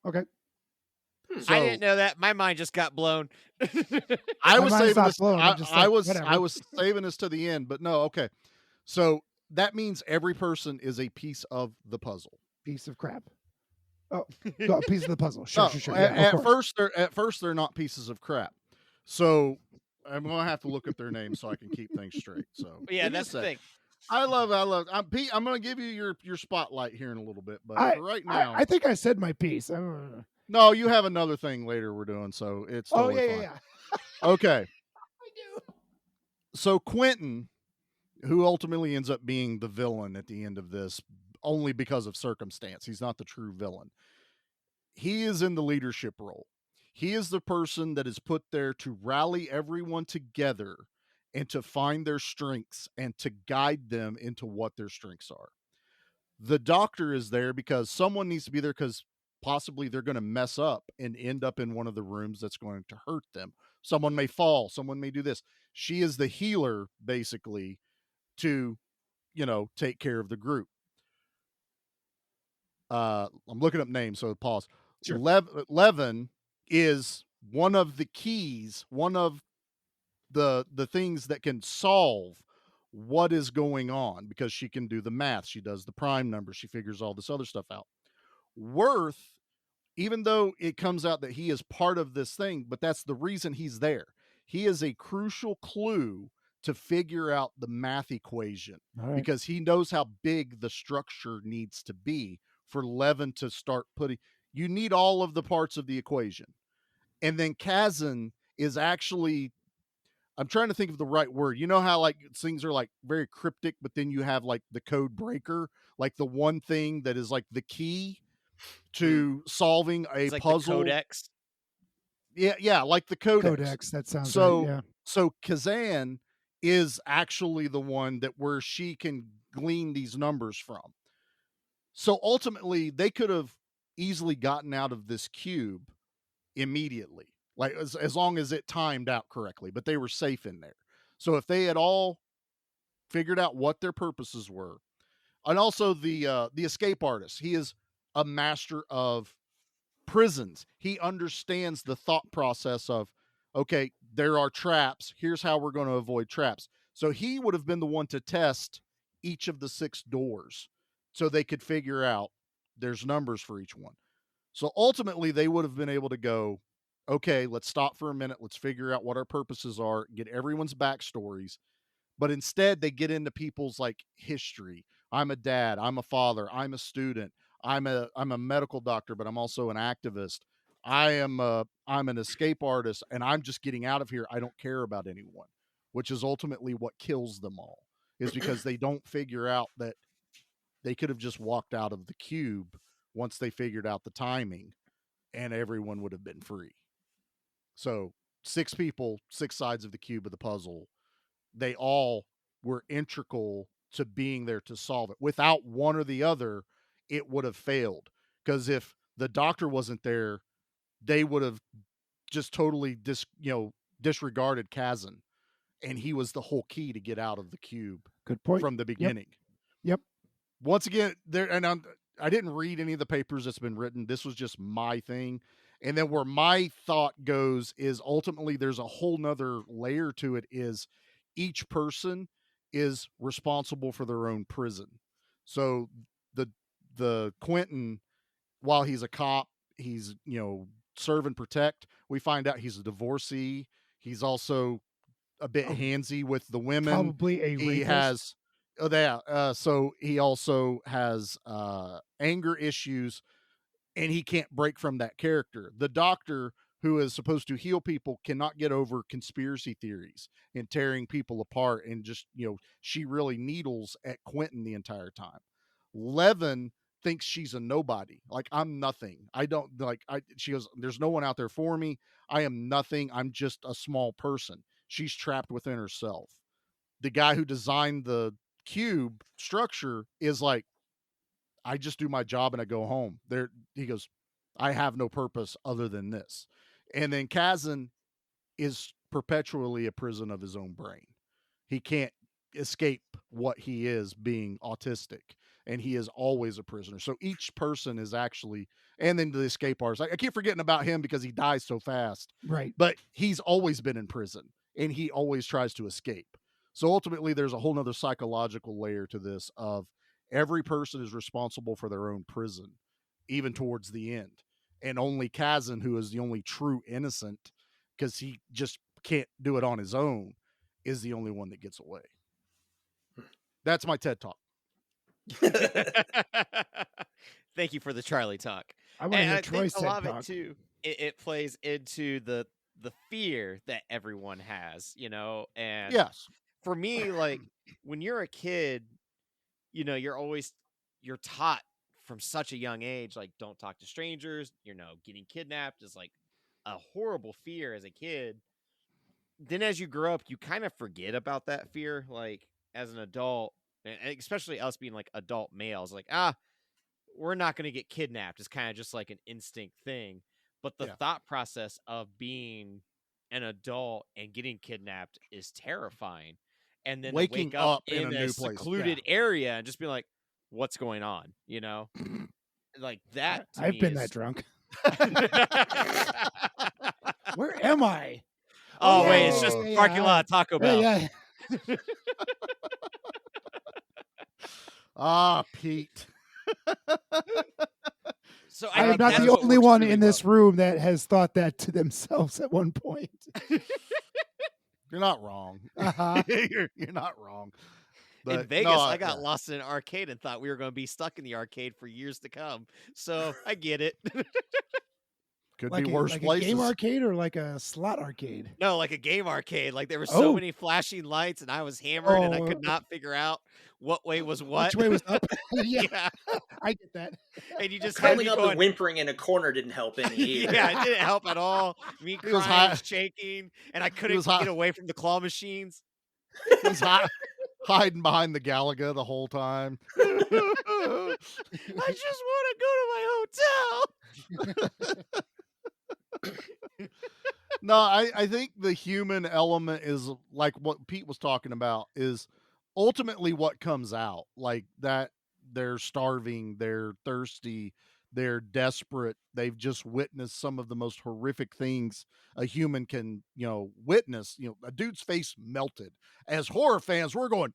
Okay. So, I didn't know that. My mind just got blown. I was saving this. I whatever. was saving this to the end, but no. Okay. So that means every person is a piece of the puzzle. Piece of crap. Oh, a piece of the puzzle. Sure. Yeah, at first they're not pieces of crap. So I'm gonna have to look at their names so I can keep things straight. So yeah, that's the thing. I love. Pete, I'm gonna give you your spotlight here in a little bit, but for right now, I think I said my piece. No, you have another thing later we're doing, so it's totally fine. Yeah. Okay. I do. So Quentin, who ultimately ends up being the villain at the end of this, only because of circumstance. He's not the true villain. He is in the leadership role. He is the person that is put there to rally everyone together and to find their strengths and to guide them into what their strengths are. The doctor is there because someone needs to be there because possibly they're going to mess up and end up in one of the rooms that's going to hurt them. Someone may fall, someone may do this. She is the healer, basically, to, take care of the group. I'm looking up names, so pause. Sure. Levin is one of the keys, one of the things that can solve what is going on because she can do the math. She does the prime numbers. She figures all this other stuff out. Worth, even though it comes out that he is part of this thing, but that's the reason he's there. He is a crucial clue to figure out the math equation because he knows how big the structure needs to be for Levin to start putting. You need all of the parts of the equation. And then Kazan is actually, I'm trying to think of the right word. You know how like things are like very cryptic, but then you have like the code breaker, like the one thing that is like the key to solving a It's like puzzle. the codex. Yeah, like the codex. Codex, that sounds so, right. Yeah. So Kazan is actually the one that where she can glean these numbers from. So ultimately, they could have easily gotten out of this cube immediately, like as long as it timed out correctly, but they were safe in there. So if they had all figured out what their purposes were, and also the escape artist, he is a master of prisons. He understands the thought process of, okay, there are traps. Here's how we're going to avoid traps. So he would have been the one to test each of the 6 doors so they could figure out there's numbers for each one. So ultimately, they would have been able to go, okay, let's stop for a minute. Let's figure out what our purposes are, get everyone's backstories. But instead, they get into people's like history. I'm a dad. I'm a father. I'm a student. I'm a medical doctor, but I'm also an activist. I'm an escape artist, and I'm just getting out of here. I don't care about anyone, which is ultimately what kills them all, is because they don't figure out that they could have just walked out of the cube once they figured out the timing, and everyone would have been free. So 6 people, 6 sides of the cube of the puzzle. They all were integral to being there to solve it. Without one or the other, it would have failed. Because if the doctor wasn't there, they would have just totally disregarded Kazan, and he was the whole key to get out of the cube. Good point. From the beginning. Yep. Once again, I didn't read any of the papers that's been written. This was just my thing. And then where my thought goes is ultimately there's a whole nother layer to it, is each person is responsible for their own prison. So the Quentin, while he's a cop, he's, serve and protect. We find out he's a divorcee. He's also a bit handsy with the women. Probably a He rapist. has so he also has anger issues, and he can't break from that character. The doctor, who is supposed to heal people, cannot get over conspiracy theories and tearing people apart, and just, she really needles at Quentin the entire time. Levin thinks she's a nobody. Like, I'm nothing. She goes, there's no one out there for me. I am nothing. I'm just a small person. She's trapped within herself. The guy who designed the cube structure is like, I just do my job and I go home. He goes, I have no purpose other than this. And then Kazan is perpetually a prison of his own brain. He can't escape what he is, being autistic, and he is always a prisoner. So each person is actually, and then the escape artist. I keep forgetting about him because he dies so fast. Right. But he's always been in prison, and he always tries to escape. So ultimately, there's a whole nother psychological layer to this of every person is responsible for their own prison, even towards the end. And only Kazan, who is the only true innocent, because he just can't do it on his own, is the only one that gets away. That's my TED Talk. Thank you for the Charlie talk. I want to hear And I Troy's think a lot TED of Talk. it too, it plays into the the fear that everyone has, you know? And Yes. for me, like when you're a kid, you know, you're taught from such a young age, like don't talk to strangers, you know, getting kidnapped is like a horrible fear as a kid. Then as you grow up, you kind of forget about that fear. Like as an adult, and especially us being like adult males, like, we're not going to get kidnapped. It's kind of just like an instinct thing. But the Yeah. thought process of being an adult and getting kidnapped is terrifying. And then to Waking wake up up in in a a new place, secluded area and just be like, what's going on? You know, like that. To I've me been is... that drunk. Where am I? Oh, yeah, wait, it's yeah, just yeah, parking yeah. lot Taco Bell. Yeah, Pete. So I am think not that's the what only works one really in this well. room that has thought that to themselves at one point. You're not wrong. Uh-huh. You're not wrong. In But Vegas, no, I got yeah. lost in an arcade and thought we were going to be stuck in the arcade for years to come. So I get it. Could Like be a, worse like places. a game arcade or like a slot arcade? No, like a game arcade. Like there were so Oh. many flashing lights and I was hammered and I Oh. could not figure out what way was what. Which way was up? Yeah, Yeah. I get that. And you just had Curling me up going, and whimpering in a corner didn't help any either. yeah, it didn't help at all. Me He was crying, high. shaking, and I couldn't was high. get away from the claw machines. He was hiding behind the Galaga the whole time. I just want to go to my hotel. No, I think the human element is like what Pete was talking about is ultimately what comes out. Like that they're starving, they're thirsty, they're desperate. They've just witnessed some of the most horrific things a human can, witness. A dude's face melted. As horror fans, we're going,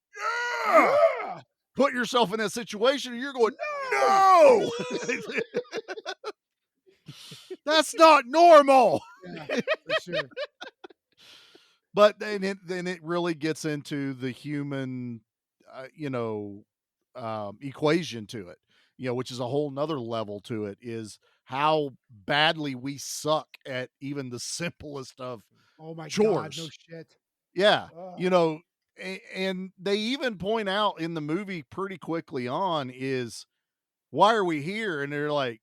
yeah! Put yourself in that situation and you're going, no! That's not normal. Yeah, for sure. But then it really gets into the human, equation to it, which is a whole nother level to it, is how badly we suck at even the simplest of Oh my chores. God, no shit. Yeah. Ugh. And they even point out in the movie pretty quickly on is, why are we here? And they're like,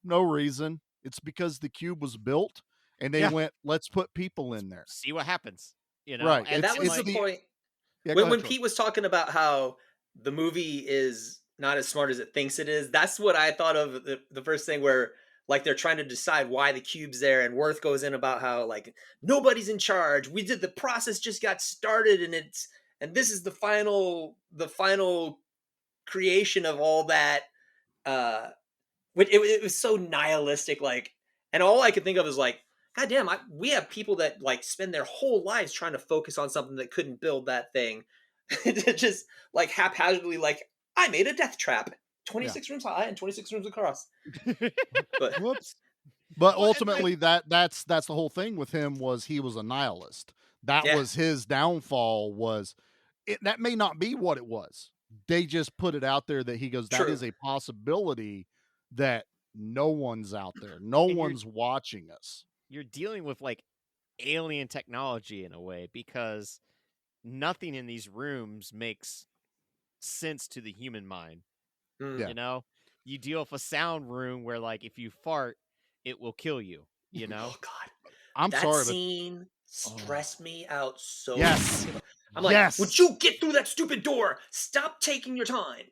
no reason. It's because the cube was built and they went, let's put people in there. See what happens. Right. And that was the point. Yeah, when Pete was talking about how the movie is not as smart as it thinks it is, that's what I thought of the first thing, where like they're trying to decide why the cube's there, and Worth goes in about how like nobody's in charge. The process just got started, and this is the final creation of all that. It was so nihilistic, like, and all I could think of is like, God damn, we have people that like spend their whole lives trying to focus on something that couldn't build that thing. Just like haphazardly, like, I made a death trap, 26 rooms high and 26 rooms across. But whoops. But ultimately, that's the whole thing with him, was he was a nihilist. That was his downfall. That may not be what it was. They just put it out there that he goes, that is a possibility that no one's out there. No one's watching us. You're dealing with like alien technology in a way, because nothing in these rooms makes sense to the human mind. You know, you deal with a sound room where like if you fart, it will kill you. You know. Oh God, I'm that sorry. Scene stressed me out so. Yes. much. I'm like, would you get through that stupid door? Stop taking your time.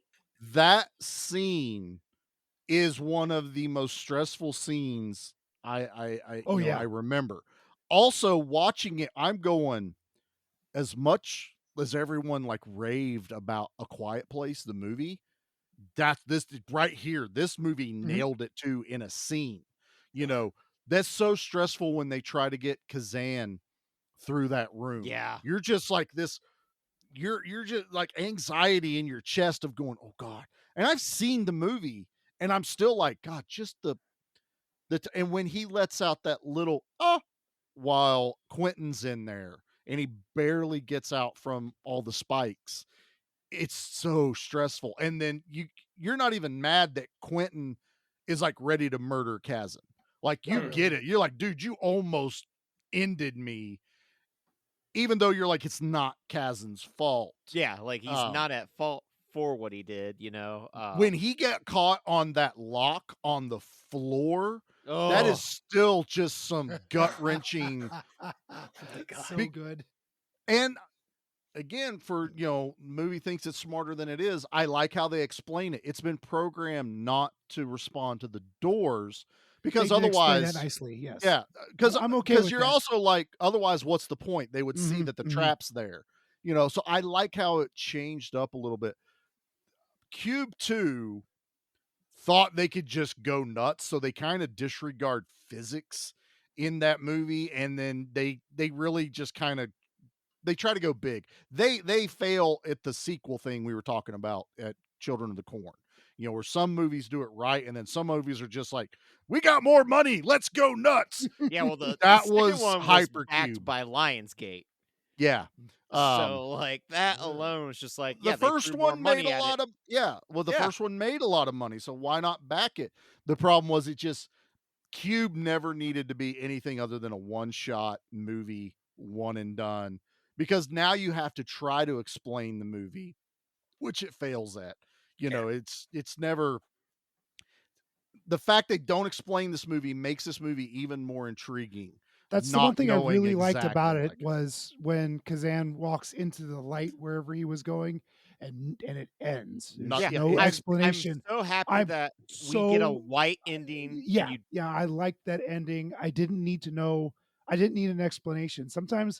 That scene is one of the most stressful scenes I remember. Also watching it, I'm going, as much as everyone like raved about A Quiet Place, the movie, this right here, this movie nailed it too in a scene. That's so stressful when they try to get Kazan through that room. Yeah. You're just like this, you're just like anxiety in your chest of going, oh God. And I've seen the movie and I'm still like, God, just and when he lets out that little, while Quentin's in there and he barely gets out from all the spikes, it's so stressful. And then you're not even mad that Quentin is like ready to murder Kazan. Like you get it. You're like, dude, you almost ended me, even though you're like, it's not Kazan's fault. Yeah, like he's not at fault for what he did, you know. When he got caught on that lock on the floor, that is still just some gut-wrenching. So good. And again, for, movie thinks it's smarter than it is, I like how they explain it. It's been programmed not to respond to the doors, because They did explain otherwise, that nicely, yes. yeah, because I'm okay with you're that. also like, otherwise, what's the point? They would see that the trap's there, So I like how it changed up a little bit. Cube 2 thought they could just go nuts, so they kind of disregard physics in that movie, and then they really just kind of they try to go big. They fail at the sequel thing we were talking about at Children of the Corn. Where some movies do it right, and then some movies are just like, we got more money, let's go nuts. Yeah, well, that the second was one was Hypercube. backed by Lionsgate. Yeah. So like that alone was just like, The yeah, first one made a lot of the Yeah. first one made a lot of money, so why not back it? The problem was Cube never needed to be anything other than a one-shot movie, one and done, because now you have to try to explain the movie, which it fails at. It's never. The fact they don't explain this movie makes this movie even more intriguing. That's the not one thing I knowing really liked about exactly it like was when Kazan walks into the light wherever he was going, and it ends. There's no explanation. I'm so happy I'm that so- we get a white ending. Yeah, I liked that ending. I didn't need to know. I didn't need an explanation. Sometimes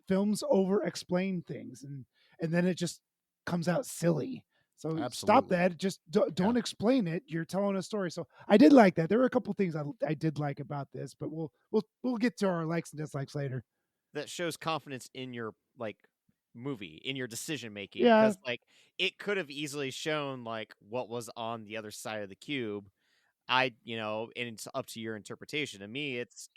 films over-explain things, and then it just comes out silly. So stop Absolutely. that. Just don't explain it. You're telling a story. So I did like that. There were a couple things I did like about this, but we'll get to our likes and dislikes later. That shows confidence in your movie, in your decision making. Yeah. Because it could have easily shown what was on the other side of the cube. And it's up to your interpretation. To me, it's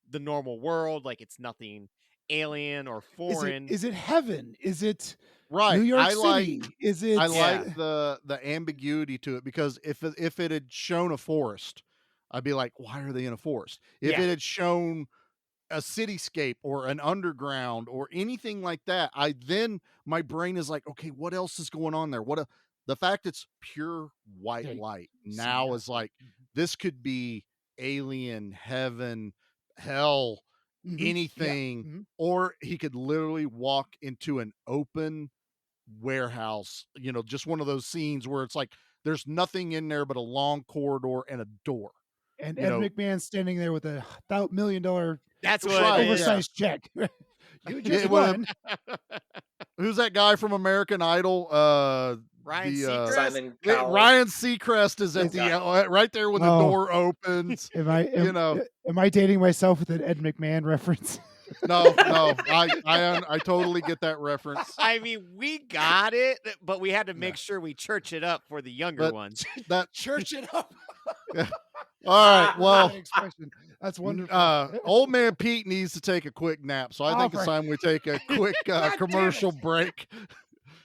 the normal world. It's nothing alien or foreign. Is it heaven? Is it right? New York City? Is it? I like the ambiguity to it, because if it had shown a forest, I'd be like, why are they in a forest? If it had shown a cityscape or an underground or anything like that, then my brain is like, okay, what else is going on there? The fact it's pure white light now is like, this could be alien, heaven, hell, anything, or he could literally walk into an open warehouse, just one of those scenes where it's like there's nothing in there but a long corridor and a door. And Ed McMahon standing there with a $1 million that's what oversized check. You just won. Who's that guy from American Idol? Ryan Seacrest. Simon Cowell. Ryan Seacrest is at the right there when the door opens. Am I dating myself with an Ed McMahon reference? No, I totally get that reference. I mean, we got it, but we had to make sure we church it up for the younger ones. That church it up. All right, well, that's wonderful. Old man Pete needs to take a quick nap, so I think it's time we take a quick commercial break.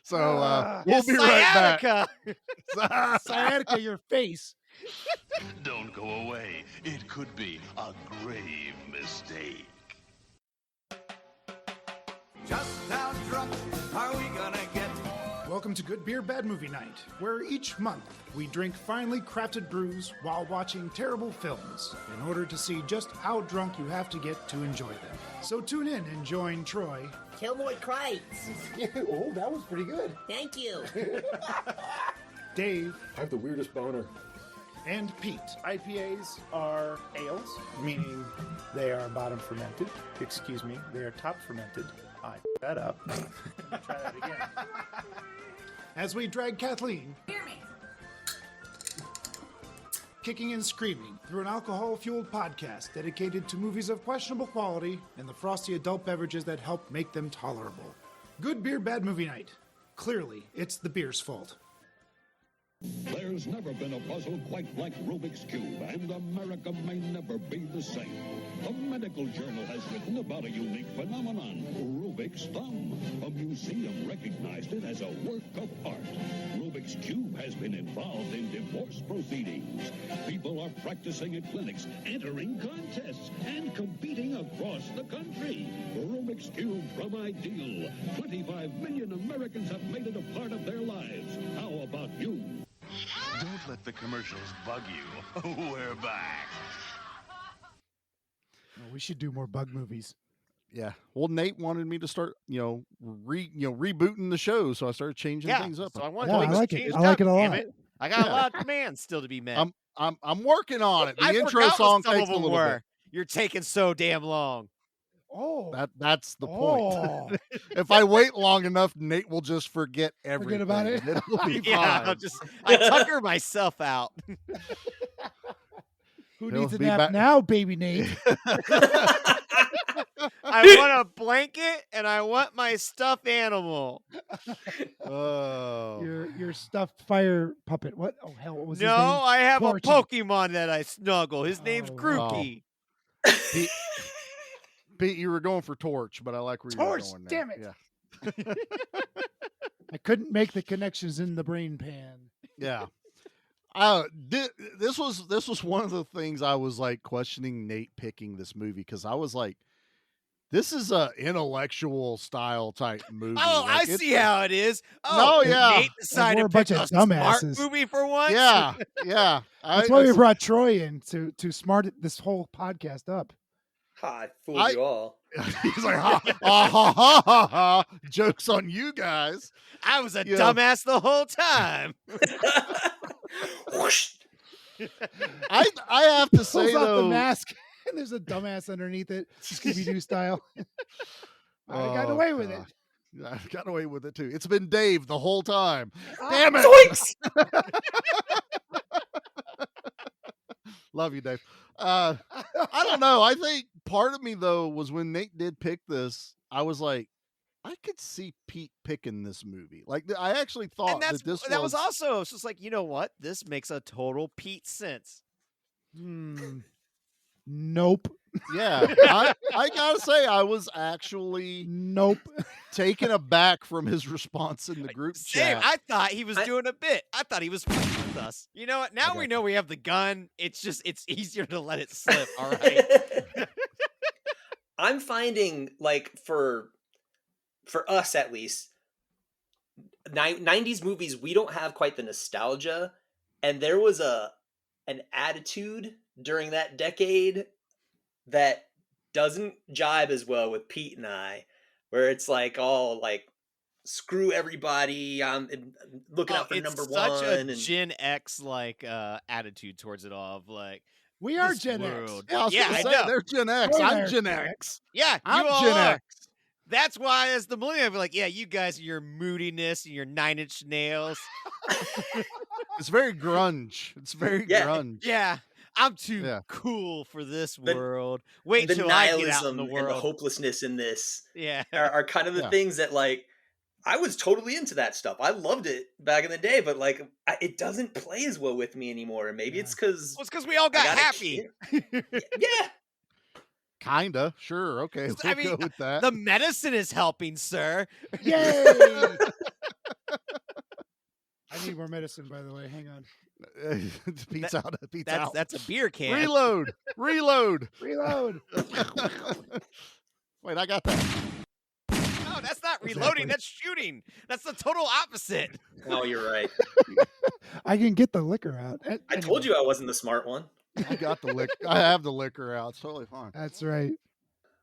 So we'll be right back. Sciatica, your face. Don't go away. It could be a grave mistake. Just how drunk are we gonna get? Welcome to Good Beer, Bad Movie Night, where each month we drink finely crafted brews while watching terrible films in order to see just how drunk you have to get to enjoy them. So tune in and join Troy. Kilroy Kreitz. Oh, that was pretty good. Thank you. Dave. I have the weirdest boner. And Pete. IPAs are ales, meaning they are bottom fermented. Excuse me, they are top fermented. I that up. Try that again. As we drag Kathleen, Hear me. kicking and screaming through an alcohol-fueled podcast dedicated to movies of questionable quality and the frosty adult beverages that help make them tolerable. Good Beer, Bad Movie Night. Clearly, it's the beer's fault. There's never been a puzzle quite like Rubik's Cube, and America may never be the same. The medical journal has written about a unique phenomenon, Rubik's Thumb. A museum recognized it as a work of art. Rubik's Cube has been involved in divorce proceedings. People are practicing at clinics, entering contests, and competing across the country. Rubik's Cube from Ideal. 25 million Americans have made it a part of their lives. How about you? Don't let the commercials bug you. We're back. Oh, we should do more bug movies. Yeah. Well, Nate wanted me to start, rebooting the show, so I started changing things up. So I want Yeah, to I like it. I like it a damn lot. it. I got a lot of demands still to be met. I'm working on it. The I intro forgot song what some takes of a them little were. bit. You're taking so damn long. Oh, That's the point. Oh. If I wait long enough, Nate will just forget everything. about it. It'll be Yeah, fine. I tucker myself out. Who He'll needs a be nap back- now, baby Nate? I want a blanket and I want my stuffed animal. Oh. Your stuffed fire puppet. What? Oh hell, what was his No, name? I have Torchy. a Pokemon that I snuggle. His name's Oh, Grookey. Pete, you were going for Torch, but I like where you were Torch, going there. damn it. Yeah. I couldn't make the connections in the brain pan. Yeah. This was one of the things I was like questioning Nate picking this movie, because I was like, this is a intellectual style type movie. Oh, Like, I it's see a- how it is. No, Oh, yeah. Nate decided we're to a bunch pick of a smart dumbasses. movie for once. Yeah, yeah. That's why we brought Troy in to smart this whole podcast up. I fooled you all. He's like, ha, ha, ha, ha, ha, ha. Joke's on you guys. I was a Yeah. dumbass the whole time. Whoosh. I have to say Pulls off the though, mask, and there's a dumbass underneath it, Scooby Doo style. I got Oh, away with God. it. I got away with it too. It's been Dave the whole time. Ah, Damn it! Zoinks! Love you, Dave. I don't know. I think part of me though was when Nate did pick this, I was like, I could see Pete picking this movie. Like I actually thought And that's that this that was also it's just like, you know what? This makes a total Pete sense. Nope. Yeah, I gotta say, I was actually Nope. taken aback from his response in the group Same. chat. I thought he was doing a bit. I thought he was fucking with us. You know what? Now we know we have the gun. It's easier to let it slip. All right. I'm finding, like, for us at least, 90s movies, we don't have quite the nostalgia, and there was an attitude during that decade that doesn't jibe as well with Pete and I, where it's like all like, screw everybody, I'm looking out for It's number such one. a And Gen X like attitude towards it all of like We are this Gen X. world. Yeah, I was Yeah, gonna I say, know. they're Gen X. We're I'm Gen Gen X. X. Yeah, I'm you all Gen are. X. That's why, as the millennial, I'm like, yeah, you guys are your moodiness and your 9-inch nails. It's very grunge. It's very Yeah. grunge. Yeah, I'm too Yeah. cool for this The- world. Wait the till I get out in nihilism the and the world. hopelessness in this Yeah, are kind of the Yeah. things that, like, I was totally into that stuff. I loved it back in the day, but like, it doesn't play as well with me anymore. And maybe it's because well, it's because we all got happy. Yeah, Kinda. Sure. Okay. We'll I mean, go with that. the medicine is helping, sir. Yay! I need more medicine, by the way. Hang on. Pete's out. Pete's out. That's a beer can. Reload. Reload. Reload. Wait, I got that. No, that's not reloading. That's shooting. That's the total opposite. oh, you're right. I can get the liquor out. I told you I wasn't the smart one. I got the liquor. I have the liquor out. It's totally fine. That's right.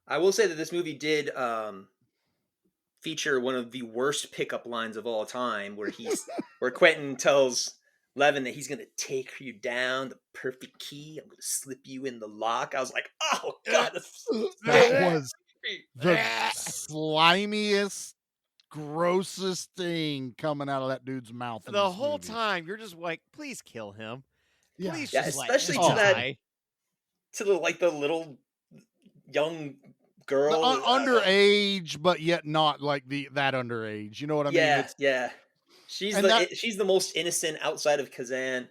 I will say that this movie did feature one of the worst pickup lines of all time, where Quentin tells Levin that he's gonna take you down the perfect key. I'm gonna slip you in the lock. I was like, oh god, That was the slimiest, grossest thing coming out of that dude's mouth. in The this whole movie. time, you're just like, please kill him. Yeah. Please Yeah, just especially let him to that- die. to the little young girl, Underage, but yet not like that underage. You know what I mean? yeah, It's, yeah. She's And she's the most innocent outside of Kazan.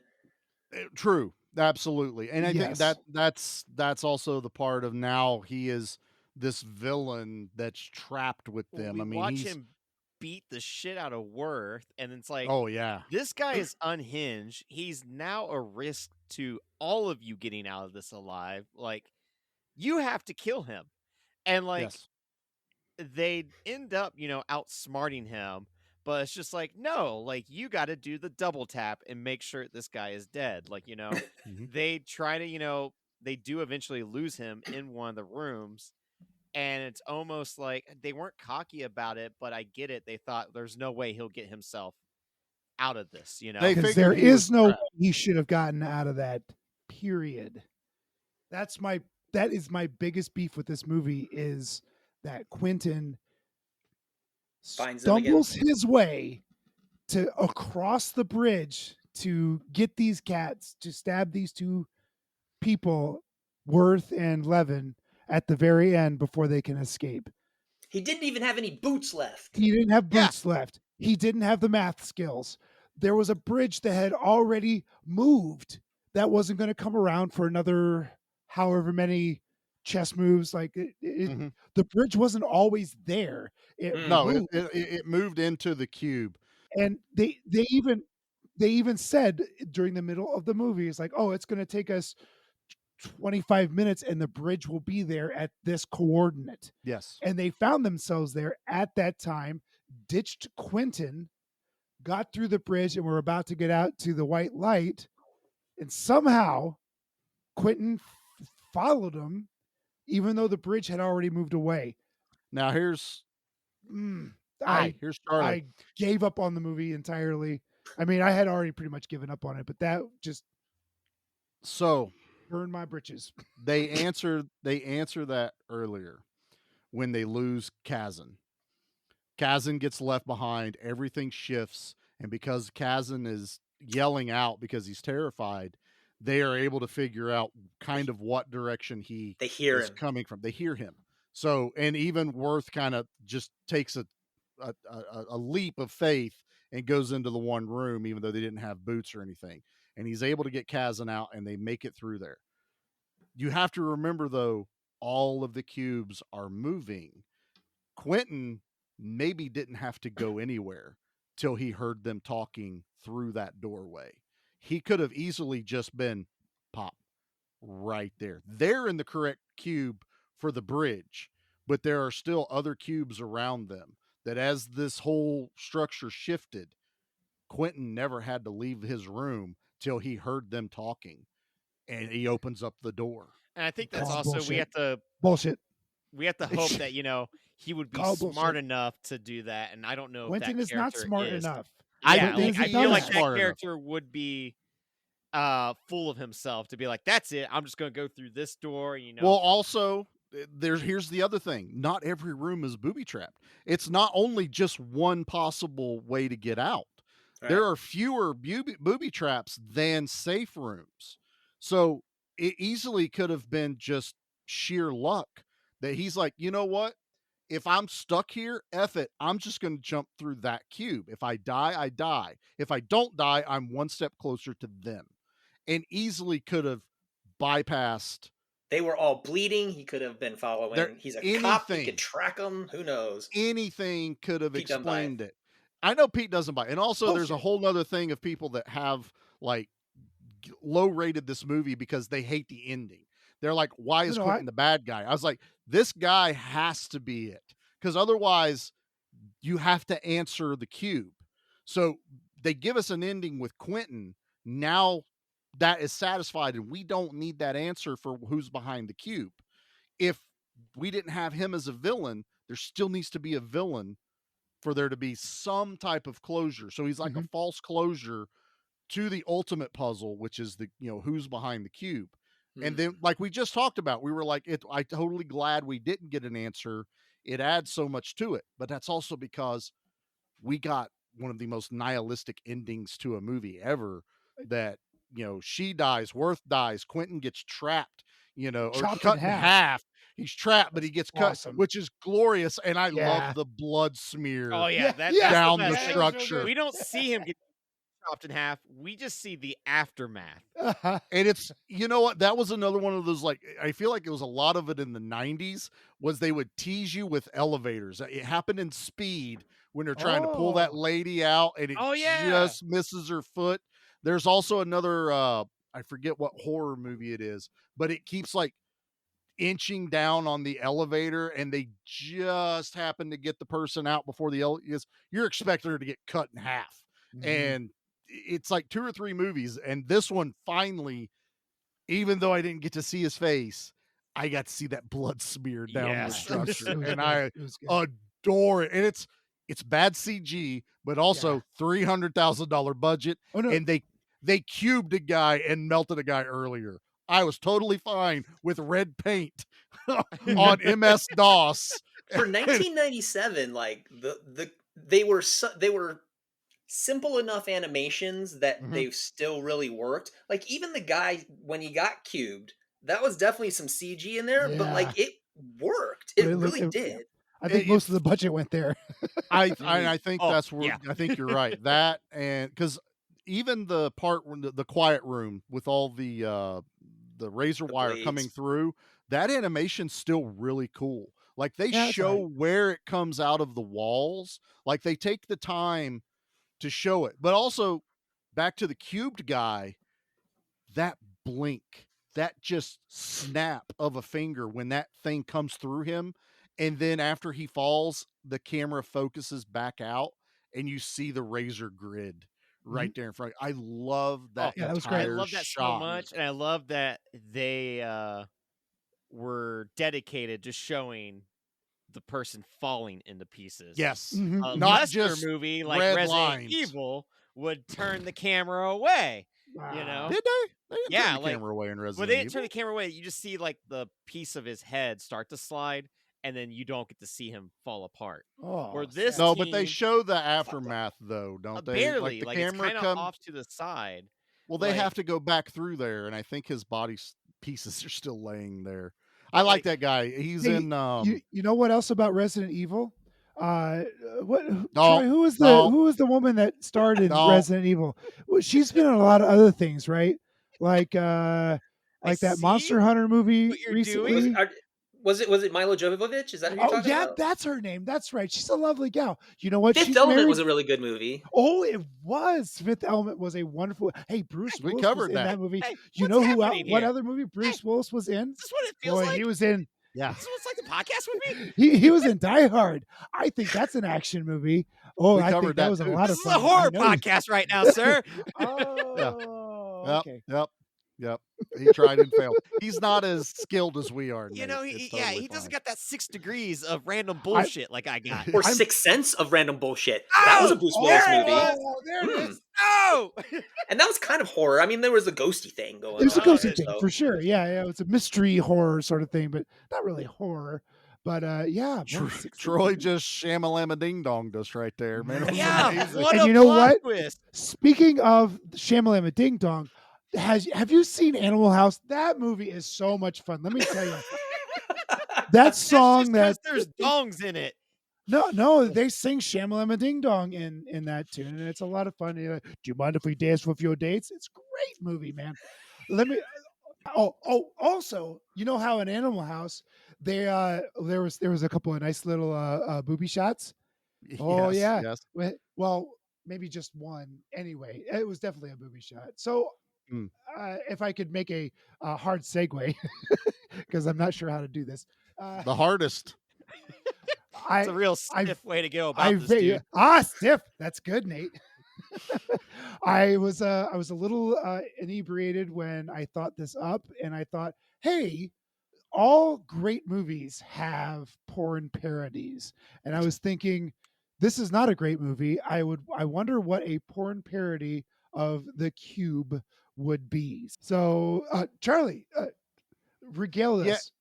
true, absolutely. And I think Yes. that's also the part of now he is this villain that's trapped with them. We I mean, watch he's him beat the shit out of Worth, and it's like, oh yeah, this guy is unhinged. He's now a risk to all of you getting out of this alive. Like, you have to kill him. And like, yes, they end up, outsmarting him, but it's just like, no, like, you got to do the double tap and make sure this guy is dead. Like, Mhm. they try to, they do eventually lose him in one of the rooms. And it's almost like they weren't cocky about it, but I get it. They thought there's no way he'll get himself out of this, They Because figured there he was is no way trapped. he should have gotten out of that. Period. That is my biggest beef with this movie is that Quentin Finds them again. stumbles his way to across the bridge to get these cats to stab these two people, Worth and Levin, at the very end before they can escape. He didn't even have any boots left. He didn't have Yeah. boots left. He didn't have the math skills. There was a bridge that had already moved that wasn't going to come around for another however many chess moves. Like Mhm. the bridge wasn't always there. It No, moved. it moved into the cube. And they even said during the middle of the movie, it's like, oh, it's going to take us 25 minutes and the bridge will be there at this coordinate. Yes. And they found themselves there at that time, ditched Quentin, got through the bridge, and were about to get out to the white light. And somehow Quentin followed him, even though the bridge had already moved away. Now here's Here's Charlie. I gave up on the movie entirely. I mean, I had already pretty much given up on it, but that just So burned my britches. they answer that earlier when they lose Kazan. Kazan gets left behind, everything shifts, and because Kazan is yelling out because he's terrified, they are able to figure out kind of what direction he They hear is him. coming from. They hear him. So, and even Worth kind of just takes a leap of faith and goes into the one room, even though they didn't have boots or anything. And he's able to get Kazan out, and they make it through there. You have to remember, though, all of the cubes are moving. Quentin maybe didn't have to go anywhere till he heard them talking through that doorway. He could have easily just been pop right there. They're in the correct cube for the bridge, but there are still other cubes around them that as this whole structure shifted, Quentin never had to leave his room till he heard them talking, and he opens up the door. And I think that's Call also bullshit. we have to Bullshit. hope that he would be Call smart bullshit. enough to do that. And I don't know Quentin if that is not character smart is. enough. Yeah, Quentin is I feel not like that smart enough. character would be full of himself to be like, that's it. I'm just gonna go through this door. Well, also, here's the other thing. Not every room is booby trapped. It's not only just one possible way to get out. Right. There are fewer booby traps than safe rooms. So it easily could have been just sheer luck that he's like, you know what? If I'm stuck here, F it. I'm just going to jump through that cube. If I die, I die. If I don't die, I'm one step closer to them. And easily could have bypassed. They were all bleeding. He could have been following. He's a cop. He could track them. Who knows? Anything could have Pete doesn't buy explained it. I know Pete doesn't buy it. And also there's a whole nother thing of people that have like low rated this movie because they hate the ending. They're like, why is Quentin the bad guy? I was like, this guy has to be it. Because otherwise you have to answer the cube. So they give us an ending with Quentin. Now that is satisfied and we don't need that answer for who's behind the cube. If we didn't have him as a villain, there still needs to be a villain for there to be some type of closure. So he's like a false closure to the ultimate puzzle, which is the, who's behind the cube. And then like we just talked about, we were like, I totally glad we didn't get an answer. It adds so much to it, but that's also because we got one of the most nihilistic endings to a movie ever that, she dies, Worth dies, Quentin gets trapped. or Chopped cut in in half. half. He's trapped, but he gets cut, awesome. which is glorious. And I Yeah. love the blood smear Oh yeah, that's down the the best. Like, structure. we don't see him get chopped in half. We just see the aftermath. And it's, you know what? That was another one of those, like, I feel like it was a lot of it in the 90s was they would tease you with elevators. It happened in Speed when they're trying to pull that lady out and it just misses her foot. There's also another, I forget what horror movie it is, but it keeps like inching down on the elevator and they just happen to get the person out before the elevator. You're expecting her to get cut in half. And it's like 2 or 3 movies. And this one finally, even though I didn't get to see his face, I got to see that blood smeared down the structure. And I adore it. And it's bad CG, but also $300,000 budget. Oh, no. And they cubed a guy and melted a guy earlier. I was totally fine with red paint on MS-DOS. For 1997, like they were simple enough animations that they still really worked. Like even the guy when he got cubed, that was definitely some CG in there, but like it worked. It really did. I think most of the budget went there. I think that's where I think you're right. That and because even the part when the quiet room with all the razor wire blades coming through, that animation's still really cool. Like they Yeah, show right. where it comes out of the walls. Like they take the time to show it. But also back to the cubed guy, that blink, that just snap of a finger when that thing comes through him. And then after he falls, the camera focuses back out and you see the razor grid right there in front. I love that. that was great. I love that shot. so much, and I love that they were dedicated to showing the person falling into pieces. Yes, A not Lester just movie like red Resident lines. Evil would turn the camera away. You know, Did they? They didn't Yeah, turn the camera away in Resident well, they didn't Evil. turn the camera away. You just see like the piece of his head start to slide, and then you don't get to see him fall apart. Or this No, but they team- show the aftermath though, don't they? barely, Like like the it's camera kind of off to the side. Well, they like- have to go back through there, and I think his body pieces are still laying there. I like that guy. He's Hey, in. you know what else about Resident Evil? What? No, Troy, who was the woman that starred in No. Resident Evil? Well, she's been in a lot of other things, right? Like that Monster Hunter movie what you're recently. Was it Milo Jovovich? Is that who you're Oh talking yeah, about? that's her name. That's right. She's a lovely gal. You know what? Fifth She's Element married- was a really good movie. Oh, it was. Fifth Element was a wonderful. Hey, Bruce We Willis covered was in that. that movie. Hey, You what's know who? happening What here? other movie Bruce Willis was in? Is this what it feels Boy, like? he was in. Yeah. Is this what's like the podcast with me? He was in Die Hard. I think that's an action movie. Oh, We I think covered that that was a too. lot This of is fun. a horror I know you- podcast right now, sir. Oh, Yep. okay. Yep. He tried and failed. He's not as skilled as we are. You Nate. know, It's he totally doesn't fine. got that 6 degrees of random bullshit like I got. Or Sixth Sense of random bullshit. That was a Bruce Willis movie. Oh, there it is. Oh, And that was kind of horror. I mean, there was a ghosty thing going on. It was a ghosty there, thing so- for sure. Yeah, it's a mystery horror sort of thing, but not really horror. But yeah, man, Troy just shamalama ding donged us right there, man. It was yeah. amazing. What And a you know plot what? twist. Speaking of Shamalama Ding Dong, have you seen Animal House? That movie is so much fun. Let me tell you. That song That's that just 'cause there's dongs in it. no, they sing Shamalama Ding Dong in that tune, and it's a lot of fun. You're like, do you mind if we dance with your dates? It's a great movie, man. Let me. Also, you know how in Animal House there was a couple of nice little booby shots. Oh Yes, yeah. yes. Well, maybe just one. Anyway, it was definitely a booby shot. So, if I could make a hard segue, because I'm not sure how to do this. The hardest. It's a real stiff way to go about this, dude. Stiff. That's good, Nate. I was a little inebriated when I thought this up, and I thought, hey, all great movies have porn parodies, and I was thinking, this is not a great movie. I wonder what a porn parody of The Cube would be. So, Charlie, regale us.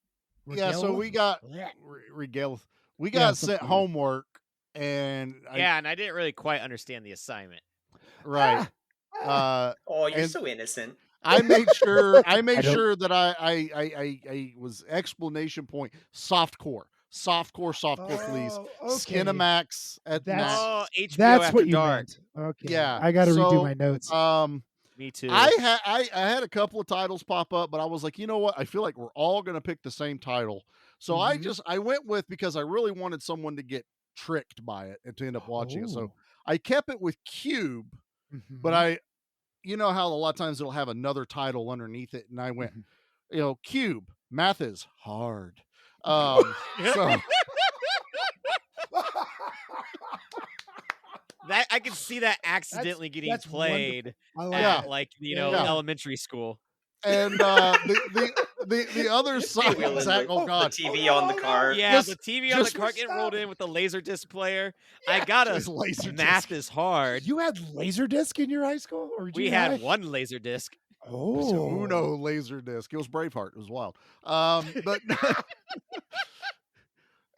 Yeah, so we got regale. We got sent homework, and and I didn't really quite understand the assignment. right. Oh, you're and- so innocent. I made sure don't- sure that I was explanation point softcore, please. Oh, okay. Skinamax at That's- Max. Oh, HBO That's After what you Dark. meant. Okay. Yeah, I got to redo so, my notes. Me too. I had a couple of titles pop up, but I was like, you know what? I feel like we're all gonna pick the same title. So Mhm. I went with, because I really wanted someone to get tricked by it and to end up watching it. So Oh. I kept it with Cube, but Mhm. you know how a lot of times it'll have another title underneath it, and I went, Cube, math is hard. So That I can see that accidentally getting that's played I like at that. like Yeah. elementary school. and the other side, Wheeling Zach, oh the God, TV on the cart. Yeah, Just- the TV on the just- cart getting rolled in with the laser disc player. I got Just a Laserdisc. math is hard. You had Laserdisc in your high school, or We junior had high? one laser disc. It was a Oh, Uno laser disc. It was Braveheart. It was wild. But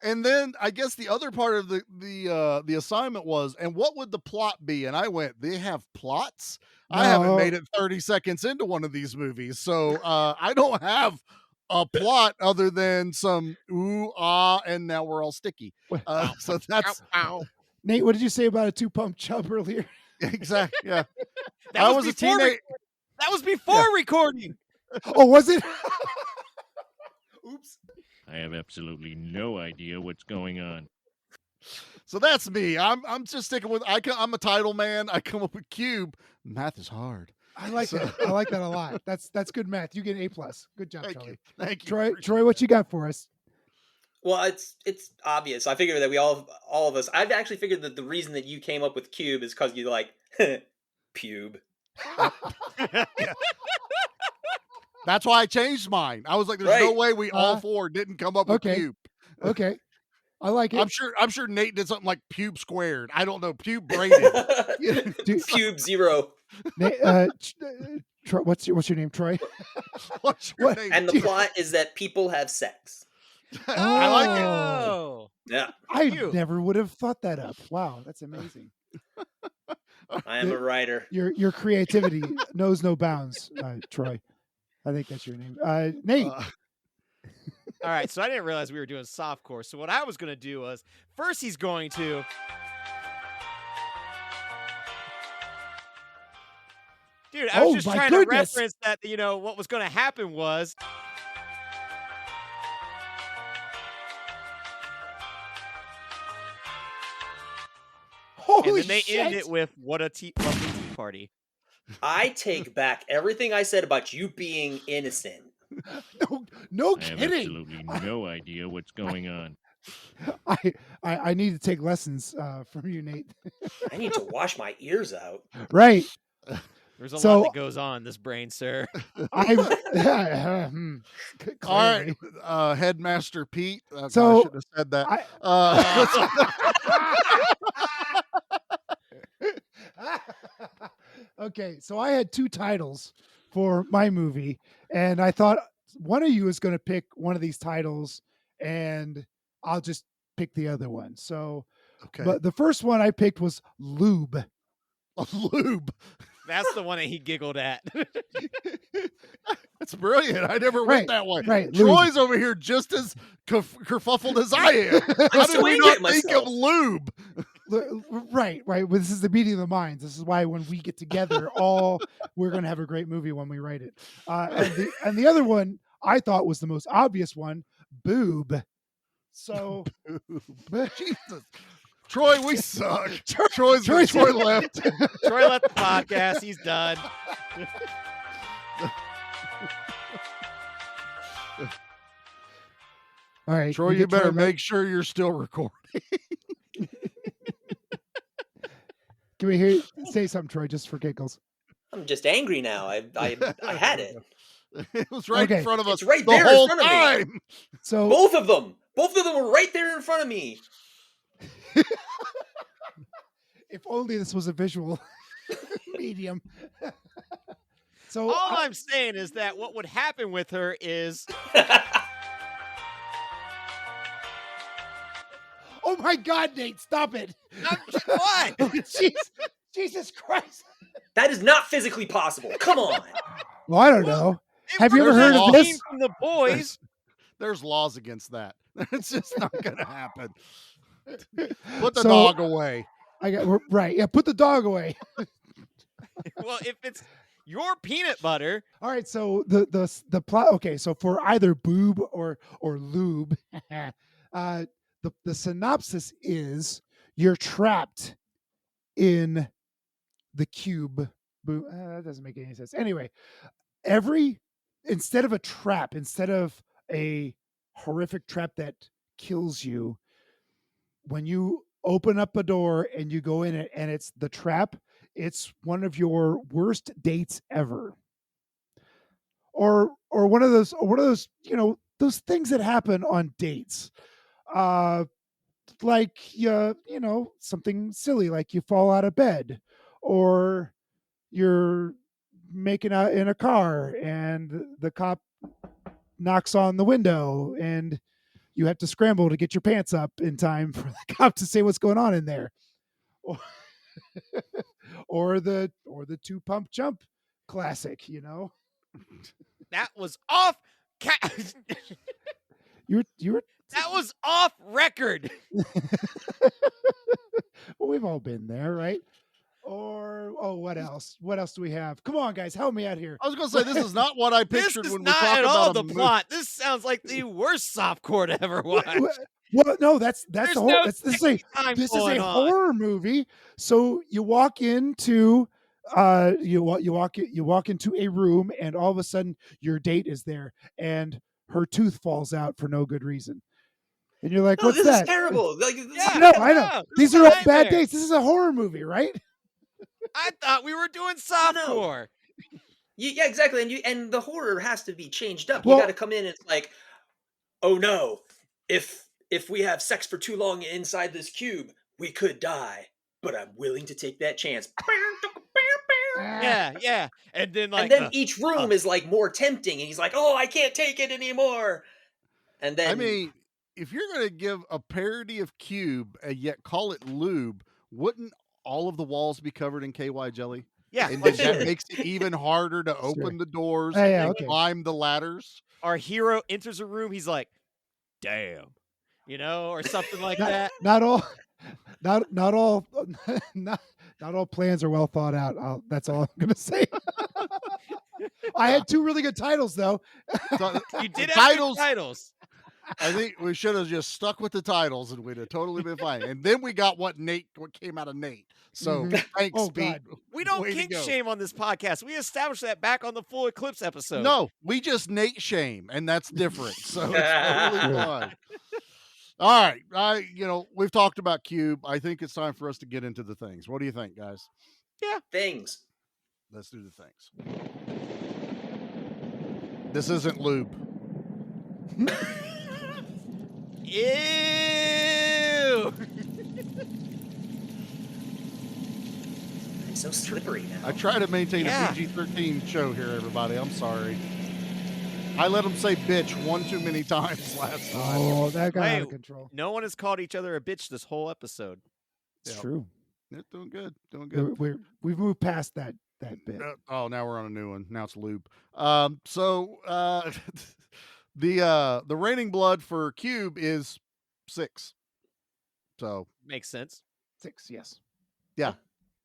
and then I guess the other part of the assignment was, and what would the plot be? And I went, they have plots? I haven't No. made it 30 seconds into one of these movies, so I don't have a plot other than some ooh ah, and now we're all sticky. So that's Nate, what did you say about a 2-pump chub earlier? exactly, yeah. That I was was a before teenage. That was before recording. Oh, was it? Oops. I have absolutely no idea what's going on. So that's me. I'm just sticking with. I'm a title man. I come up with Cube. Math is hard. I like that. I like that a lot. That's good math. You get an A+. Good job, Thank Charlie. you. Thank you. Troy, Appreciate what you got for us? Well, it's obvious. I figured that we all of us. I've actually figured that the reason that you came up with Cube is because you like pube. That's why I changed mine. I was like, "There's no Right. way we all four didn't come up with okay. Cube." Okay. I like it. I'm sure Nate did something like pube squared. I don't know, pube braided. Cube 0. Troy, what's your name, Troy? What's your What? name? And the plot is that people have sex. I like it. Oh. Yeah, I Cute. never would have thought that up. Wow, that's amazing. I am a writer. Your creativity knows no bounds, Troy. I think that's your name. Nate. All right, so I didn't realize we were doing softcore. So what I was going to do was first he's going to Dude, I was Oh, just my trying goodness. to reference that, what was going to happen was Holy and then they shit. end it with what a lovely tea party. I take back everything I said about you being innocent. No I have kidding. absolutely no idea what's going on. I need to take lessons from you, Nate. I need to wash my ears out. Right. There's a So- lot that goes on in this brain, sir. I'm All right, Headmaster Pete. I So, should have said that. Okay, so I had 2 titles for my movie, and I thought one of you is going to pick one of these titles, and I'll just pick the other one. So, Okay. but the first one I picked was Lube. Lube. That's the one that he giggled at. That's brilliant. I never Right, went that way. right, lube. Troy's over here just as kerfuffled as I am. How did still we angry not at think myself. of lube? Right. Well, this is the meeting of the minds. This is why when we get together, we're going to have a great movie when we write it. And the other one I thought was the most obvious one, Boob. So, Jesus. Troy, we suck. Troy Troy left. Troy left the podcast. He's done. all right, Troy, we you get Troy better back. make sure you're still recording. Can we hear say something, Troy, just for giggles? I'm just angry now. I had it. It was right Okay. in front of us It's right the there in whole front of me. time. So Both of them were right there in front of me. if only this was a visual medium. So All I'm saying is that what would happen with her is oh my God, Nate, stop it! what? Jeez, Jesus Christ! That is not physically possible. Come on. Well, I don't know. It Have you ever worked heard on of the this? scene from The Boys? There's laws against that. It's just not going to happen. Put the So- dog away. Right. Yeah, put the dog away. Well, if it's your peanut butter, All right, so the plot. Okay, so for either boob or lube, the synopsis is you're trapped in the cube. That doesn't make any sense. Anyway, instead of a trap, instead of a horrific trap that kills you, when you open up a door and you go in it and it's the trap, it's one of your worst dates ever. Or one of those, those things that happen on dates. Like something silly, like you fall out of bed, or you're making out in a car and the cop knocks on the window and you have to scramble to get your pants up in time for the cop to say what's going on in there. Or the two pump jump classic, that was off. You were That was off record. Well, we've all been there, right? Or what else? What else do we have? Come on, guys, help me out here. I was going to say, this is not what I This pictured is when we not talk at all about the a movie. plot. This sounds like the worst softcore to ever watch. Well, no, that's There's the whole. no This is sexy time going a on. horror movie. So you walk into, you walk into a room, and all of a sudden your date is there, and her tooth falls out for no good reason, and you're like, No, "What's this that?" is terrible. Like, I know. Yeah, These this are is all bad nightmare. dates. This is a horror movie, right? I thought we were doing softcore. Yeah, exactly. And the horror has to be changed up. Well- You got to come in and it's like, oh no, if we have sex for too long inside this cube, we could die. But I'm willing to take that chance. Yeah. And then And then each room is like more tempting, and he's like, "Oh, I can't take it anymore." And then I mean, if you're going to give a parody of Cube and yet call it lube, wouldn't all of the walls be covered in KY jelly? Yeah, And for then that sure. makes it even harder to open the doors Yeah, and okay. climb the ladders. Our hero enters a room. He's like, "Damn," or something like that. Not all, not all plans are well thought out. That's all I'm gonna say. I had two really good titles though. So, You did the have good titles. I think we should have just stuck with the titles and we'd have totally been fine. And then we got what came out of Nate. So thanks, Oh, Pete. God. We don't Way to kink go. shame on this podcast. We established that back on the Full Eclipse episode. No, we just Nate shame, and that's different. So it's totally fine. All right. We've talked about Cube. I think it's time for us to get into the things. What do you think, guys? things. Let's do the things. This isn't lube. Ew. It's so slippery now. I try to maintain Yeah. a PG-13 show here, everybody. I'm sorry. I let them say bitch one too many times last time. Oh, that got out Hey, of control. no one has called each other a bitch this whole episode. It's Yep. true. They're doing good. Doing good. We've moved past that bit. Oh, now we're on a new one. Now it's lube. The raining blood for Cube is 6. So Makes sense. 6, yes. yeah.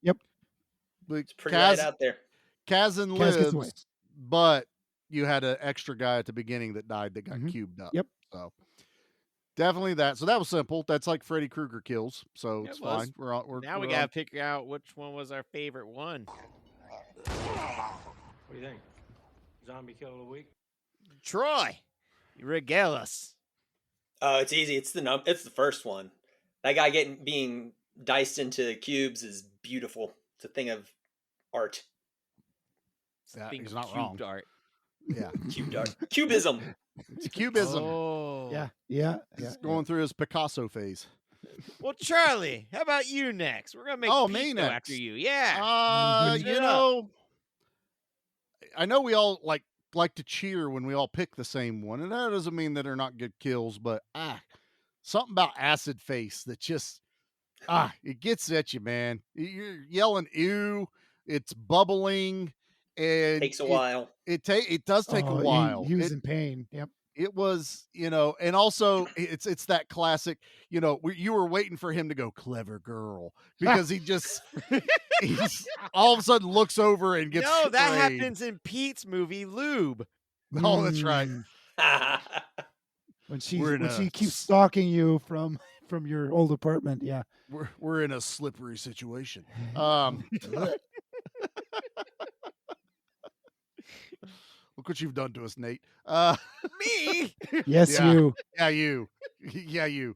Yep. It's Pretty right out there. Kazan Kaz gets away. lives, but you had an extra guy at the beginning that died that got Mhm. cubed up. Yep. So definitely that. So that was simple. That's like Freddy Krueger kills. So Yeah, it's it was. fine. We're Now we we're gotta on- figure out which one was our favorite one. What do you think? Zombie kill of the week? Troy, you regale us. Oh, it's easy. It's the first one. That guy being diced into cubes is beautiful. It's a thing of art. Yeah, Being he's not cubed wrong. art. Yeah. Cubed art. Cubism. It's cubism. Oh. Yeah. He's going through his Picasso phase. Well, Charlie, how about you next? We're gonna make Oh, Pete me go next. after you. Yeah. You Switch it up. know, I know we all like to cheer when we all pick the same one, and that doesn't mean that they're not good kills, but something about acid face that just it gets at you, man. You're yelling ew, it's bubbling, and Takes a while. It does take a Oh, while. he was in pain. Yep. It was, and also it's that classic, you were waiting for him to go clever girl because he's all of a sudden looks over and gets No, that sprayed. happens in Pete's movie Lube. Oh, that's right. When she keeps stalking you from your old apartment. Yeah. We're in a slippery situation. Look what you've done to us, Nate. Me? Yes, yeah. you. Yeah, you. Yeah, you.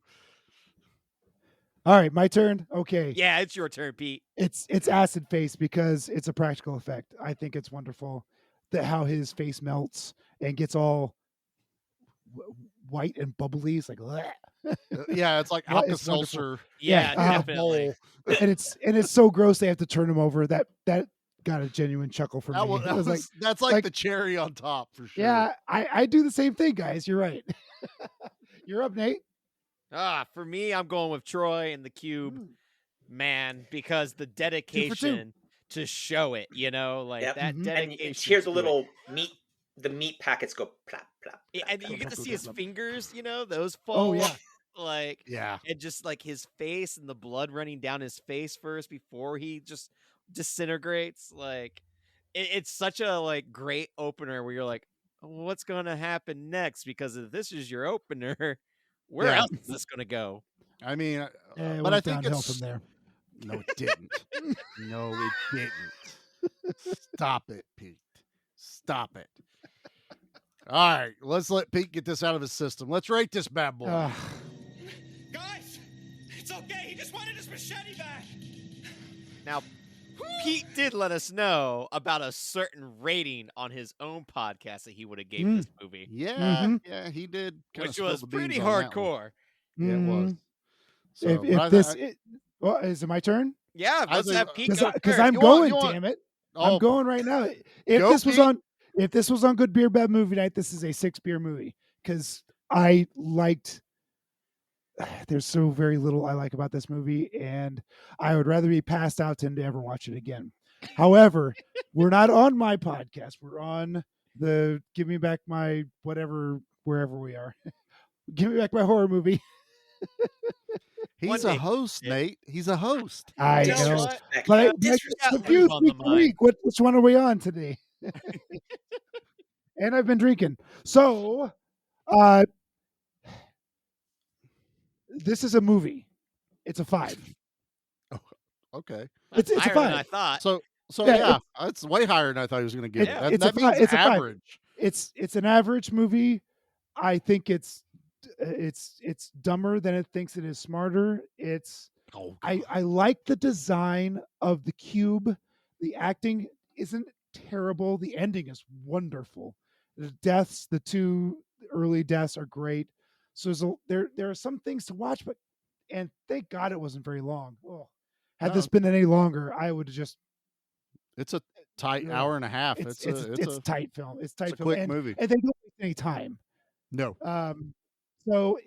All right, my turn. Okay. Yeah, it's your turn, Pete. It's acid face because it's a practical effect. I think it's wonderful that how his face melts and gets all white and bubbly. It's like, yeah, it's like Alka-Seltzer. Yeah, definitely. And it's so gross they have to turn him over. That got a genuine chuckle from me. That's like the cherry on top for sure. Yeah, I do the same thing, guys. You're right. You're up, Nate. For me, I'm going with Troy and the Cube, man, because the dedication to show it, that dedication. And hear the little meat packets go plop plop. And you get to see his fingers, those fall. Oh yeah. And just like his face and the blood running down his face first before he just disintegrates. It's such a great opener where you're like, what's going to happen next? Because if this is your opener, where else is this going to go? I mean, but I think it's from there. No, it didn't. No, it didn't. Stop it, Pete. Stop it. All right, let's let Pete get this out of his system. Let's rate this bad boy. Guys, it's okay. He just wanted his machete back. Now, Pete did let us know about a certain rating on his own podcast that he would have gave this movie. Yeah, yeah, he did. Which was pretty hardcore. Yeah, it was. So, is it my turn? Yeah, let's have Pete go because I'm going. Damn it, I'm going right now. If this was on Good Beer Bad Movie Night, this is a 6-beer movie because I liked. There's so very little I like about this movie, and I would rather be passed out than to ever watch it again. However, we're not on my podcast. We're on the Give Me Back My whatever, wherever we are. Give Me Back My Horror Movie. He's a host, Nate. He's a host. I know. But I confused week to week. Which one are we on today? And I've been drinking. So, this is a movie. It's a 5. Oh, okay. It's a 5. Than I thought. So yeah, it's way higher than I thought he was going to get. That means it's average. It's an average movie. I think it's dumber than it thinks it is smarter. I like the design of the cube. The acting isn't terrible. The ending is wonderful. The 2 early deaths are great. So there are some things to watch, and thank God it wasn't very long. Oh, had this been any longer, I would have just. It's a tight hour and a half. It's a tight film. It's tight a film. quick movie, and they don't waste any time. No. So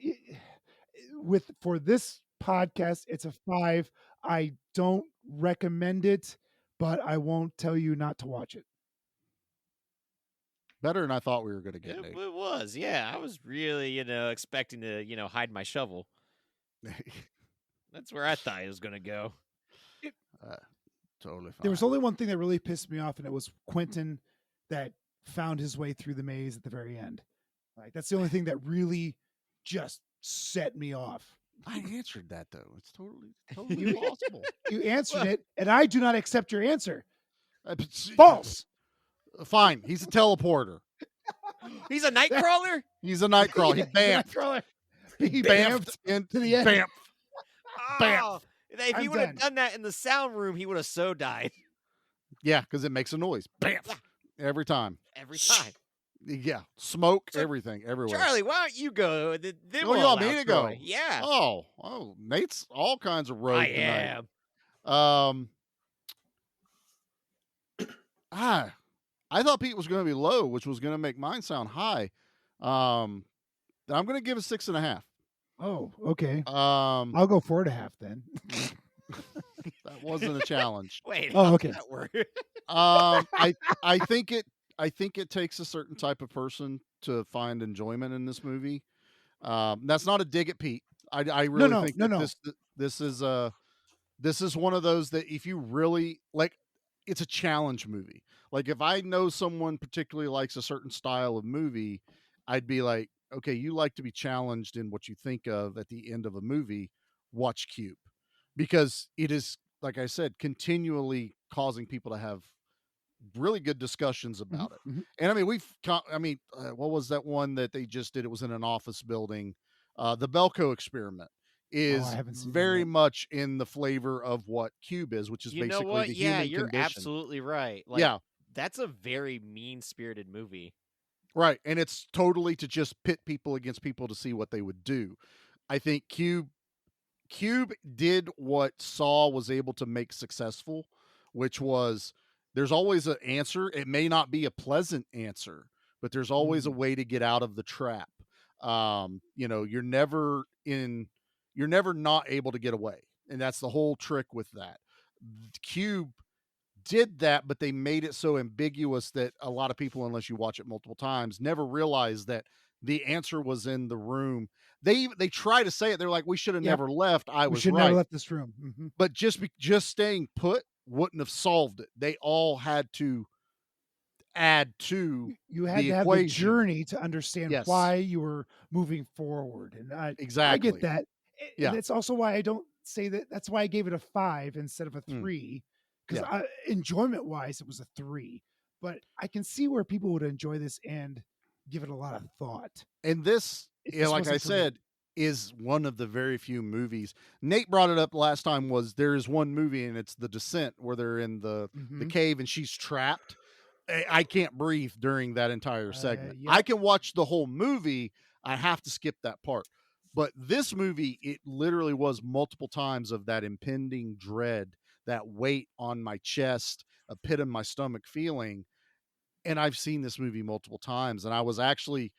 for this podcast, it's a 5. I don't recommend it, but I won't tell you not to watch it. Better than I thought we were going to get. It was, yeah. I was really, expecting to, hide my shovel. That's where I thought it was going to go. Totally fine. There was only one thing that really pissed me off, and it was Quentin that found his way through the maze at the very end. That's the only thing that really just set me off. I answered that though. It's totally possible. You answered it, and I do not accept your answer. False. Fine. He's a teleporter. He's a night crawler? He's a night crawler. He bamfed. He bamfed into the end. Bamf. Bamf. If he would have done that in the sound room, he would have so died. Yeah, because it makes a noise. Bamf. Every time. Every time. Yeah. Smoke, everything, everywhere. Charlie, why don't you go? You want me to go? Yeah. Oh, Nate's all kinds of rogue I tonight. am. I thought Pete was going to be low, which was going to make mine sound high. I'm going to give it 6.5. Oh, okay. I'll go 4.5 then. That wasn't a challenge. Wait, Oh, how okay. does that work? I think it takes a certain type of person to find enjoyment in this movie. That's not a dig at Pete. I really think that this is one of those that if you really like, it's a challenge movie. Like if I know someone particularly likes a certain style of movie, I'd be like, okay, you like to be challenged in what you think of at the end of a movie, watch Cube. Because it is, like I said, continually causing people to have really good discussions about it. And I mean, what was that one that they just did? It was in an office building. The Belko experiment is haven't seen that very yet. much in the flavor of what Cube is, which is You know basically what? the Yeah, human you're condition. absolutely right. Like, Yeah. that's a very mean-spirited movie. Right. And it's totally to just pit people against people to see what they would do. I think Cube did what Saw was able to make successful, which was there's always an answer. It may not be a pleasant answer, but there's always a way to get out of the trap. You're never not able to get away. And that's the whole trick with that. Cube did that, but they made it so ambiguous that a lot of people, unless you watch it multiple times, never realize that the answer was in the room. They try to say it. They're like, we should have never left. We was should right. never left this room. But just staying put wouldn't have solved it. They all had to add to You had the to have equation. the journey to understand Yes. why you were moving forward. And I Exactly. get that. Yeah. And it's also why I don't say that. That's why I gave it a 5 instead of a 3. Because enjoyment wise, it was a 3. But I can see where people would enjoy this and give it a lot of thought. And this, like I said, is one of the very few movies. Nate brought it up last time. There is one movie, and it's The Descent, where they're in the cave and she's trapped. I can't breathe during that entire segment. I can watch the whole movie. I have to skip that part. But this movie, it literally was multiple times of that impending dread, that weight on my chest, a pit in my stomach feeling. And I've seen this movie multiple times, and I was actually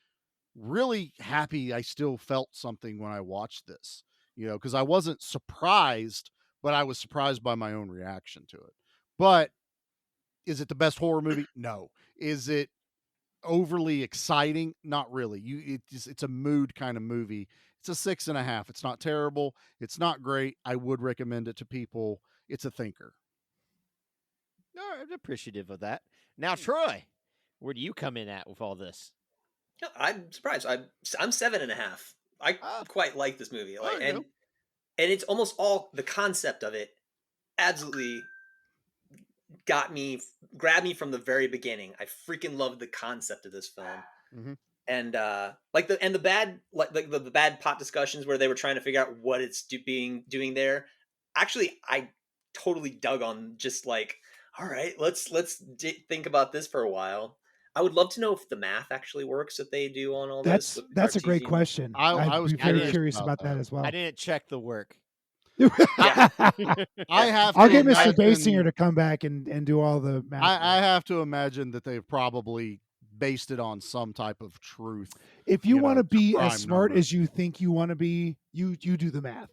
really happy I still felt something when I watched this, because I wasn't surprised, but I was surprised by my own reaction to it. But is it the best horror movie? No. Is it overly exciting? Not really. It's a mood kind of movie. It's a 6.5. It's not terrible. It's not great. I would recommend it to people. It's a thinker. No, I'm appreciative of that. Now, Troy, where do you come in at with all this? I'm surprised. I'm 7.5. I quite like this movie. And it's almost all the concept of it absolutely grabbed me from the very beginning. I freaking loved the concept of this film. And the bad plot discussions where they were trying to figure out what it's doing there. Actually, I totally dug on just like, all right, let's think about this for a while. I would love to know if the math actually works that they do on all this. That's a great question. I was very curious about that as well. I didn't check the work. I'll get Mr. Basinger to come back and do all the math. I have to imagine that they've probably based it on some type of truth. If you want to be as smart as you think you want to be, you do the math.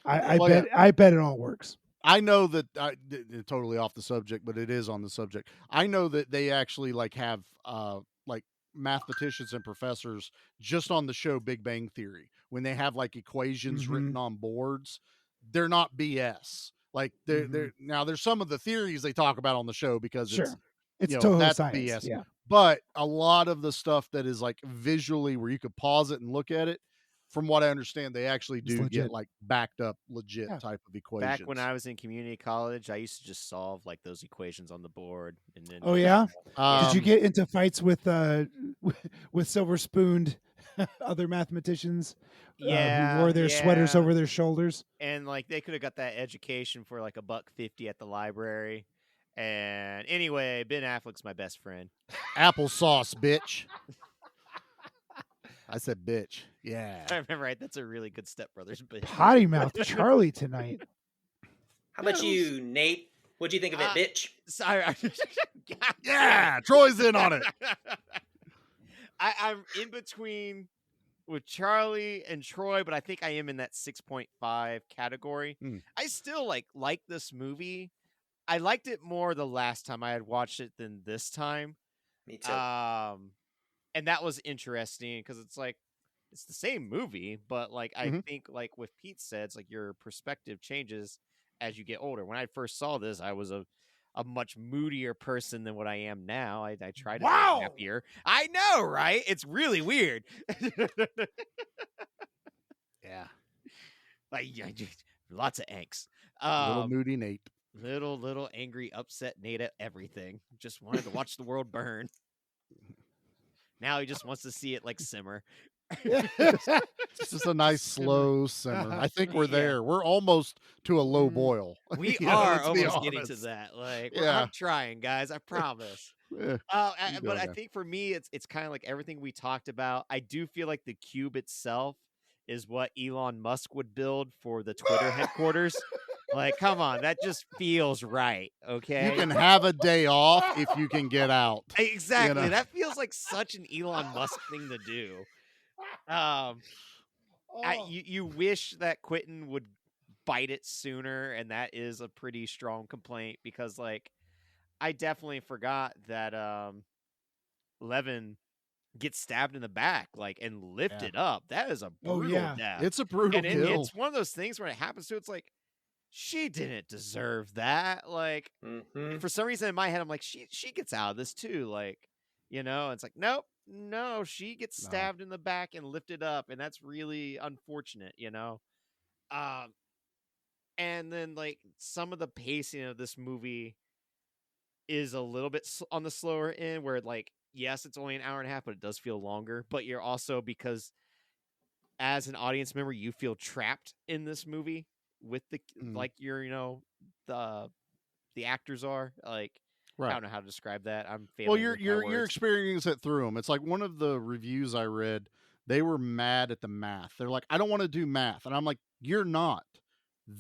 I bet it all works. I know that totally off the subject, but it is on the subject. I know that they actually have mathematicians and professors just on the show Big Bang Theory, when they have equations written on boards, they're not BS. They're now there's some of the theories they talk about on the show because it's totally that's science. BS. Yeah. But a lot of the stuff that is visually where you could pause it and look at it, from what I understand, they actually do get backed up legit type of equations. Back when I was in community college, I used to just solve those equations on the board. And then oh yeah, did you get into fights with silver spooned other mathematicians? Who wore their sweaters over their shoulders, and they could have got that education for $1.50 at the library. And anyway, Ben Affleck's my best friend. Applesauce, bitch. I said bitch. Yeah. I remember, right? That's a really good Step Brothers bitch. Potty mouth Charlie tonight. How about you, Nate? What'd you think of it, bitch? Sorry. Yeah, Troy's in on it. I'm in between with Charlie and Troy, but I think I am in that 6.5 category. I still like this movie. I liked it more the last time I had watched it than this time. Me too. And that was interesting because it's like it's the same movie, but like I think like with Pete said, it's like your perspective changes as you get older. When I first saw this, I was a much moodier person than what I am now. I try to be happier. I know, right? It's really weird. Yeah. Like lots of angst. Little moody Nate. Little angry, upset Nate at everything. Just wanted to watch the world burn. Now he just wants to see it like simmer. It's just a nice slow simmer. I think we're there. We're almost to a low boil. We You know, are let's be almost getting to honest. that. Like, Yeah. I'm trying, guys. I promise. Keep But going, I man. think for me, it's kind of like everything we talked about. I do feel like the cube itself is what Elon Musk would build for the Twitter headquarters. Like, come on, that just feels right. Okay, You can have a day off if you can get out. exactly. You know? That feels like such an Elon Musk thing to do. You wish that Quentin would bite it sooner, and that is a pretty strong complaint because, like, I definitely forgot that Levin gets stabbed in the back, like, and lifted up. That is a brutal death. It's a brutal and kill. it's one of those things when it happens to, it's like she didn't deserve that. Like, for some reason in my head, I'm like, she gets out of this too. Like, you know, it's like, nope. No, she gets stabbed in the back and lifted up, and that's really unfortunate, you know. And then like some of the pacing of this movie is a little bit on the slower end, where like yes, it's only an hour and a half, but it does feel longer. But you're also, because as an audience member, you feel trapped in this movie with the like you're, you know, the actors are like. Right. I don't know how to describe that. I'm failing. Well, with my you're words. experiencing it through them. It's like one of the reviews I read. They were mad at the math. They're like, I don't want to do math, and I'm like, you're not.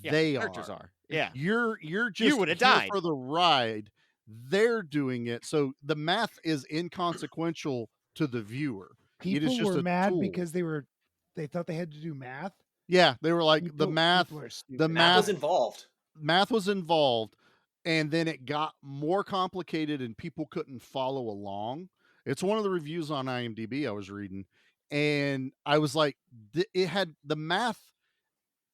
Yeah, They characters are. Yeah, You're just would have here died for the ride. They're doing it, so the math is inconsequential to the viewer. It is People just were a mad tool. because they thought they had to do math. Yeah, they were like the math. People are stupid. The Math was involved. Math was involved, and then it got more complicated, and people couldn't follow along. It's one of the reviews on IMDb I was reading, and I was like, it had the math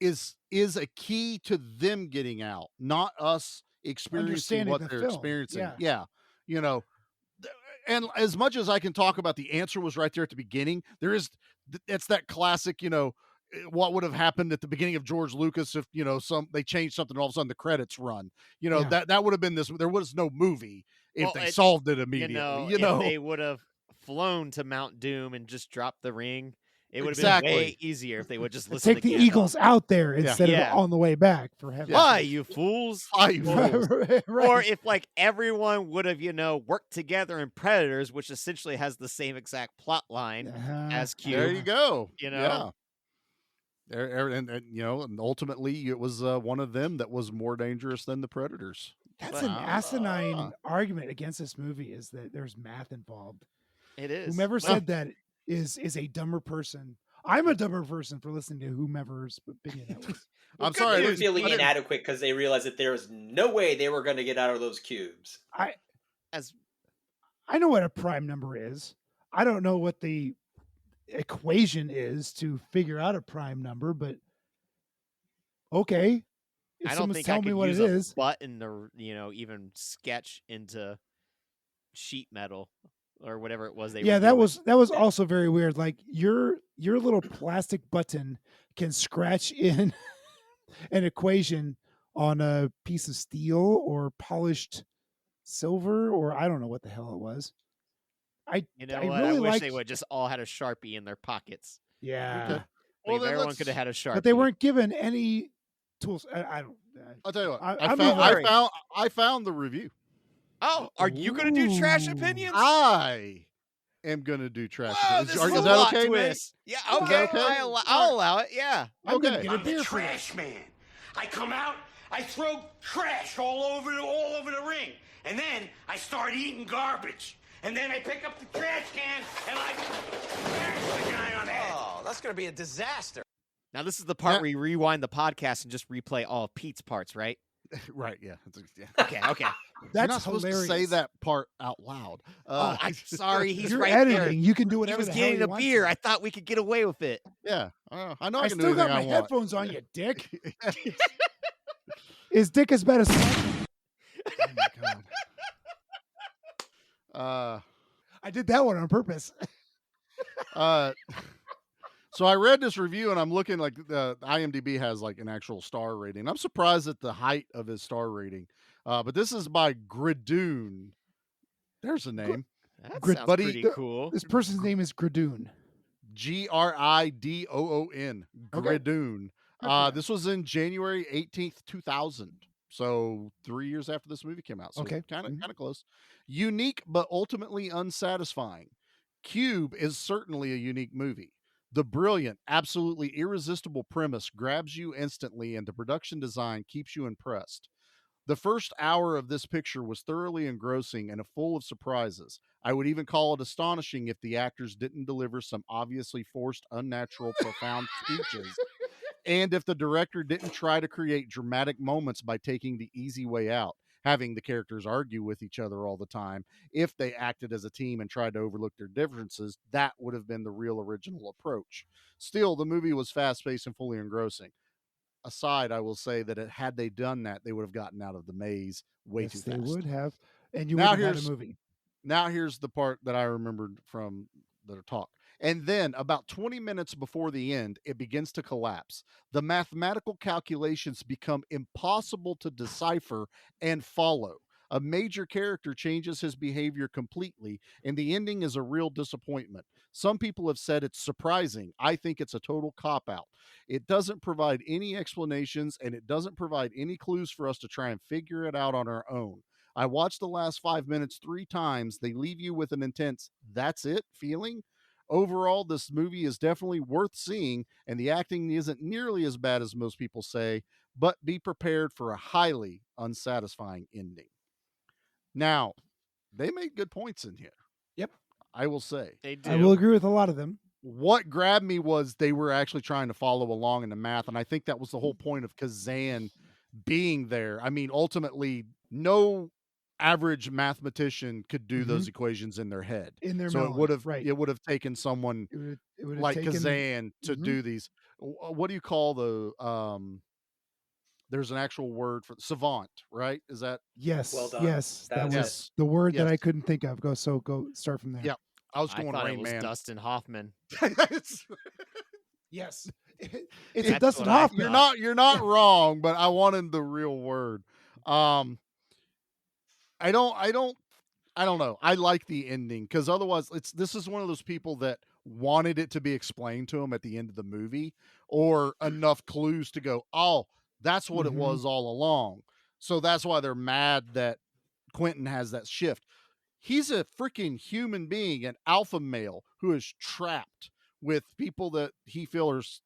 is a key to them getting out, not us experiencing Understanding what the they're film. experiencing. Yeah. You know. And as much as I can talk about the answer was right there at the beginning, it's that classic, you know, what would have happened at the beginning of George Lucas if, you know, they changed something and all of a sudden the credits run. You know, that would have been this. There was no movie if they solved it immediately. You know, if they would have flown to Mount Doom and just dropped the ring, it would have Exactly. been way easier if they would just listen Take to the Gandalf. Eagles out there instead Yeah. of on the way back. For heaven's Why, sake. you fools? Why, you fools? Right. Or if like everyone would have, you know, worked together in Predators, which essentially has the same exact plot line as Cube. There you go. You know? Yeah. And you know, and ultimately it was one of them that was more dangerous than the Predators. That's an asinine argument against this movie, is that there's math involved. It is. Whomever said that is a dumber person. I'm a dumber person for listening to whomever's opinion that was. I'm sorry. They were feeling inadequate because they realized that there was no way they were going to get out of those cubes. I know what a prime number is. I don't know what the equation is to figure out a prime number, but okay. If I don't someone's think I telling could me what use it a is, button to, you know, even sketch into sheet metal or whatever it was they were that doing. was also very weird. Like your little plastic button can scratch in an equation on a piece of steel or polished silver, or I don't know what the hell it was. You know I what? really I wish liked, they would just all had a Sharpie in their pockets. yeah, Like, Well, if then everyone let's- could have had a Sharpie. but they weren't given any tools. I don't. I'll tell you what. I'm not worried. I found the review. Oh, are you going to do trash opinions? I am going to do trash Whoa, opinions. this Is is a that plot okay, Nate? twist. Yeah, Is okay. that okay? I'll allow it. Yeah. I'm gonna Okay. get a I'm the beer for that. trash man. I come out, I throw trash all over the ring, and then I start eating garbage. And then I pick up the trash can and I smash the guy on the head. Oh, that's going to be a disaster. Now, this is the part where you rewind the podcast and just replay all of Pete's parts, right? Right, yeah. Okay. You're not supposed to say that part out loud. I'm sorry. He's You're right editing. there. You can do He whatever was the hell getting you a want beer. to. I thought we could get away with it. Yeah, I know. I can do still got anything my I want. headphones on, you dick. Is dick as bad as? Oh my god. I did that one on purpose. So I read this review and I'm looking like the IMDb has like an actual star rating. I'm surprised at the height of his star rating. But this is by Gridoon. There's a name. That sounds pretty cool. This person's name is Gridoon. Gridoon. Gridoon. This was in January 18th, 2000. So 3 years after this movie came out. So kind of close. Unique, but ultimately unsatisfying. Cube is certainly a unique movie. The brilliant, absolutely irresistible premise grabs you instantly, and the production design keeps you impressed. The first hour of this picture was thoroughly engrossing and full of surprises. I would even call it astonishing if the actors didn't deliver some obviously forced, unnatural, profound speeches, and if the director didn't try to create dramatic moments by taking the easy way out, having the characters argue with each other all the time. If they acted as a team and tried to overlook their differences, that would have been the real original approach. Still, the movie was fast-paced and fully engrossing. Aside, I will say that had they done that, they would have gotten out of the maze way too fast. They would have, and you would have had a movie. Now here's the part that I remembered from the talk. And then, about 20 minutes before the end, it begins to collapse. The mathematical calculations become impossible to decipher and follow. A major character changes his behavior completely, and the ending is a real disappointment. Some people have said it's surprising. I think it's a total cop-out. It doesn't provide any explanations, and it doesn't provide any clues for us to try and figure it out on our own. I watched the last 5 minutes 3 times. They leave you with an intense, that's it feeling. Overall, this movie is definitely worth seeing, and the acting isn't nearly as bad as most people say, but be prepared for a highly unsatisfying ending. Now, they make good points in here. Yep. I will say. They do. I will agree with a lot of them. What grabbed me was they were actually trying to follow along in the math, and I think that was the whole point of Kazan being there. I mean, ultimately, no average mathematician could do those equations in their head. In their so melon, it would have taken someone it would have like taken, Kazan to do these. What do you call the there's an actual word for savant, right? Is that Yes. Well done. Yes. That was Yes. the word that Yes. I couldn't think of. Go start from there. Yeah. I was I going thought Rain it was Man. Dustin Hoffman. Yes. It's That's a Dustin what I Hoffman. You're not wrong, but I wanted the real word. I don't know. I like the ending because otherwise this is one of those people that wanted it to be explained to him at the end of the movie or enough clues to go, oh, that's what it was all along. So that's why they're mad that Quentin has that shift. He's a freaking human being, an alpha male who is trapped with people that he feels,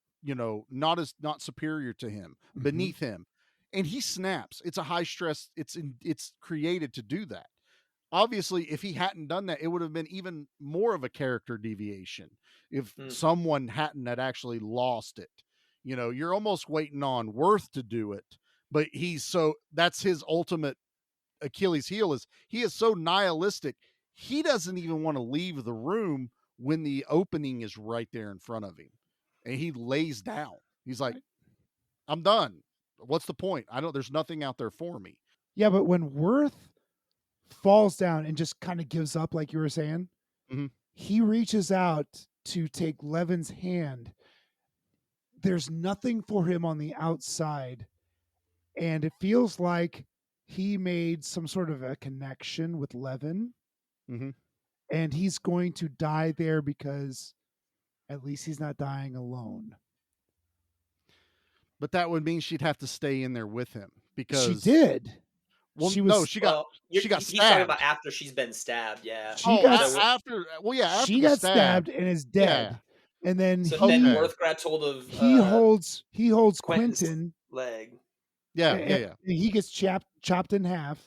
not superior to him, beneath him. And he snaps. It's a high stress. It's created to do that. Obviously, if he hadn't done that, it would have been even more of a character deviation if someone hadn't had actually lost it. You're almost waiting on Worth to do it, but that's his ultimate Achilles heel is he is so nihilistic. He doesn't even want to leave the room when the opening is right there in front of him. And he lays down. He's like, I'm done. What's the point? There's nothing out there for me. Yeah, but when Worth falls down and just kind of gives up, like you were saying, he reaches out to take Levin's hand. There's nothing for him on the outside. And it feels like he made some sort of a connection with Levin. And he's going to die there because at least he's not dying alone. But that would mean she'd have to stay in there with him because she did. Well, she got He's stabbed. talking about after she's been stabbed. Yeah. After she got stabbed and is dead. Yeah. And then then Worth grabbed hold of he holds Quentin's leg. Yeah. He gets chopped in half.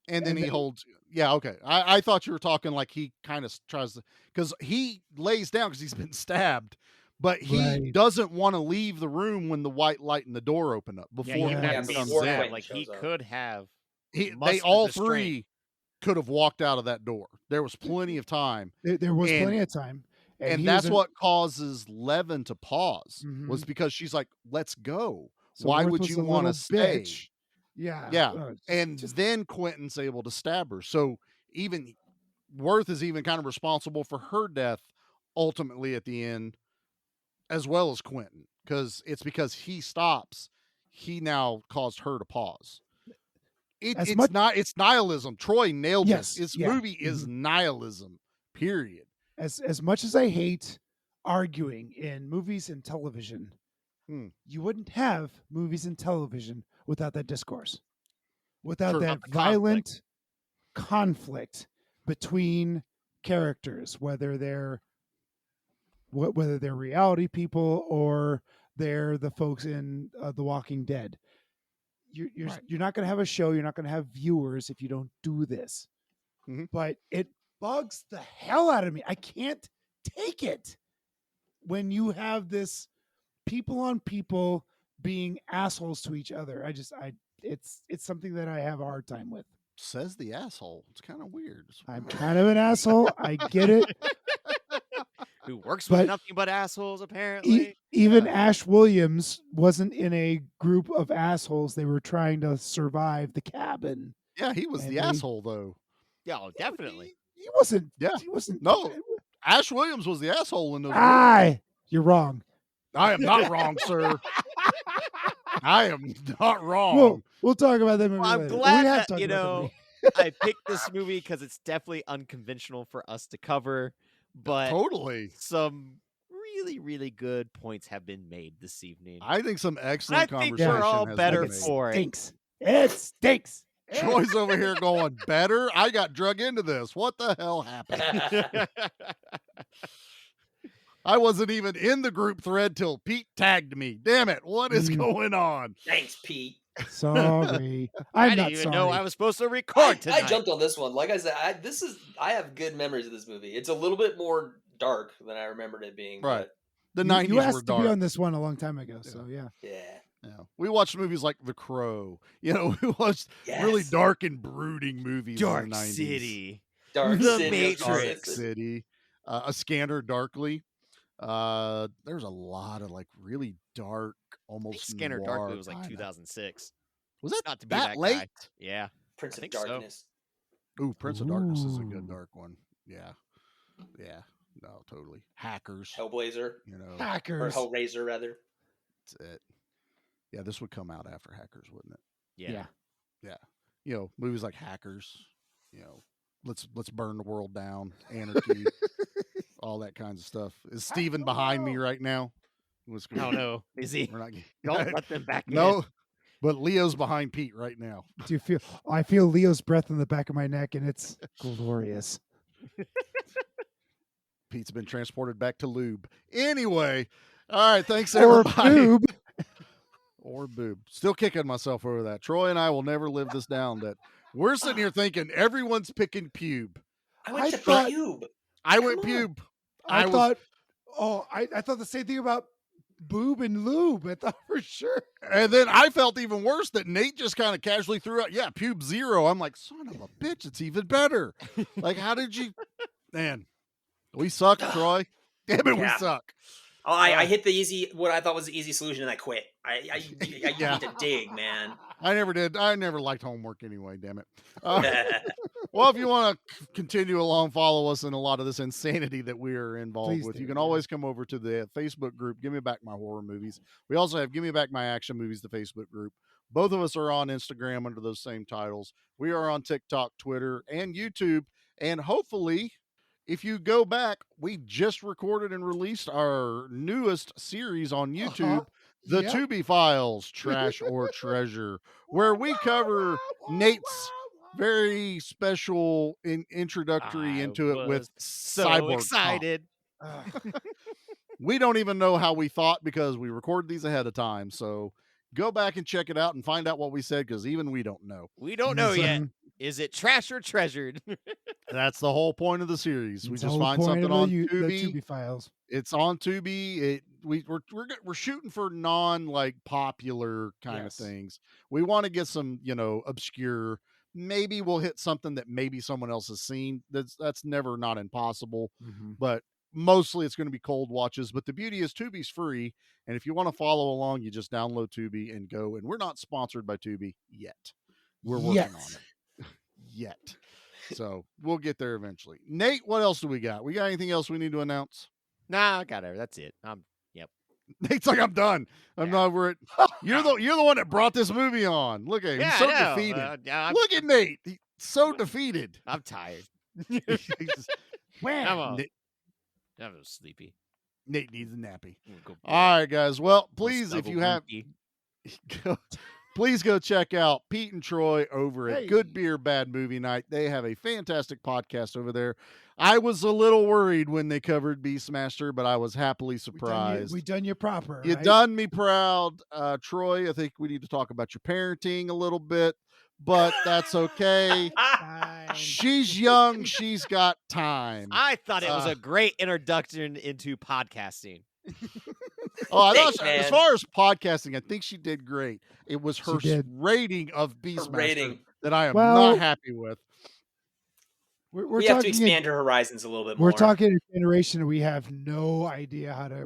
And then he holds. Yeah, okay. I thought you were talking like he kind of tries to, because he lays down because he's been stabbed, but he Right. doesn't want to leave the room when the white light and the door open up Yeah, before even Yeah. that Quentin being comes before in. said, Quentin like he shows up. could have They mustered all the strength. three could have walked out of that door. There was plenty of time. There was And- plenty of time, And he that's was what causes Levin to pause, was Mhm. because she's like, let's go. So Why Worth would was you a want to little stay? bitch. Yeah. Yeah. And then Quentin's able to stab her. So even Worth is even kind of responsible for her death ultimately at the end, as well as Quentin, because he stops. He now caused her to pause. As It's much- not. It's nihilism. Troy nailed Yes, this. This yeah. movie is nihilism. Period. as much as I hate arguing in movies and television, you wouldn't have movies and television without that discourse, without True. that The violent conflict between characters, whether they're reality people or they're the folks in The Walking Dead. You're not going to have a show. You're not going to have viewers if you don't do this. Mhm. But it bugs the hell out of me. I can't take it when you have this people on people being assholes to each other. It's something that I have a hard time with. Says the asshole. It's kind of weird. I'm kind of an asshole. I get it. Who works But with nothing but assholes, apparently. Even Ash Williams wasn't in a group of assholes. They were trying to survive the cabin. Yeah, he was And the they- asshole though. Yeah, oh, definitely. He wasn't. Yeah. He wasn't. No, Ash Williams was the asshole in those. You're wrong. I am not wrong, sir. I am not wrong. We'll talk about that movie Well, I'm later. glad We have that, talked you about that know, movie. I picked this movie because it's definitely unconventional for us to cover, but Totally. some really, really good points have been made this evening. I think some And excellent I think conversation we're all has better been made. for it. Stinks. It stinks. Troy's over here going, better? I got drug into this. What the hell happened? I wasn't even in the group thread till Pete tagged me. Damn it. What is going on? Thanks, Pete. Sorry. I I'm didn't not even sorry. know I was supposed to record tonight. I jumped on this one. Like I said, I have good memories of this movie. It's a little bit more dark than I remembered it being. Right. But The You 90s asked were to dark. be on this one a long time ago, so yeah. yeah. Yeah. We watched movies like The Crow. You know, we watched really Yes. dark and brooding movies Dark in the 90s. City. Dark The City. Matrix. Dark City. A Scanner Darkly. There's a lot of like really dark, I think almost Scanner noir Darkly was like kinda. 2006. Was it Not to be that that late? guy. Yeah. Prince I of think so. Darkness. Ooh, Prince of Darkness is a good Ooh. dark one. Yeah. Yeah. No, totally. Hackers. Hellblazer. You know, Or Hackers. Hellraiser, rather. that's it. Yeah, this would come out after Hackers, wouldn't it? Yeah. Yeah. You know, movies like Hackers, you know, let's burn the world down, anarchy, all that kinds of stuff. Is Steven behind me right now? What's Oh no. Is he? We're not Don't let them back in. No, but Leo's behind Pete right now. Do you feel? I feel Leo's breath in the back of my neck, and it's glorious. Pete's been transported back to lube. Anyway, all right, thanks Or everybody. boob. Or boob. Still kicking myself over that. Troy and I will never live this down. That we're sitting here thinking everyone's picking pube. I went to thought- Pube. I went Come on. pube. I was- thought. Oh, I thought the same thing about boob and lube. I thought for sure. And then I felt even worse that Nate just kind of casually threw out, yeah, pube 0. I'm like, son of a bitch, it's even better. Like, how did you, man? We suck, Troy. Damn it, we Yeah. suck. Oh, I hit the easy, what I thought was the easy solution, and I quit. I Yeah. need to dig, man. I never did. I never liked homework anyway, damn it. Well, if you want to continue along, follow us in a lot of this insanity that we are involved Please with, do, you can yeah. always come over to the Facebook group, Give Me Back My Horror Movies. We also have Give Me Back My Action Movies, the Facebook group. Both of us are on Instagram under those same titles. We are on TikTok, Twitter, and YouTube. And hopefully, if you go back, we just recorded and released our newest series on YouTube, The Yep. Tubi Files, Trash or Treasure, where we cover Nate's very special introductory I into it with was so Cyborg Cop. excited. We don't even know how we thought because we recorded these ahead of time. So go back and check it out and find out what we said, because even we don't know. We don't know yet. Is it trash or treasured? That's the whole point of the series. It's We the just whole find point something of on the Tubi. Tubi files. It's on Tubi. We're shooting for non popular kind of things. We want to get some, obscure. Maybe we'll hit something that maybe someone else has seen. That's never not impossible. Mm-hmm. But mostly it's going to be cold watches. But the beauty is Tubi's free, and if you want to follow along, you just download Tubi and go. And we're not sponsored by Tubi yet. We're working on it. Yet. So we'll get there eventually. Nate, what else do we got? We got anything else we need to announce? Nah, I got it. That's it. Yep. Nate's like, I'm done. I'm not over it. You're the one that brought this movie on. Look at him. He's so defeated. Look at Nate. He's so defeated. I'm tired. Wham! I'm sleepy. Nate needs a nappy. All right, guys. Well, please, if you have, please go check out Pete and Troy over at Good Beer, Bad Movie Night. They have a fantastic podcast over there. I was a little worried when they covered Beastmaster, but I was happily surprised. We done you proper. You done me proud. Troy, I think we need to talk about your parenting a little bit, but that's okay. She's young. She's got time. I thought it was a great introduction into podcasting. As far as podcasting, I think she did great. It was her rating of Beastmaster that I am not happy with. We have to expand her horizons a little bit more. We're talking a generation we have no idea how to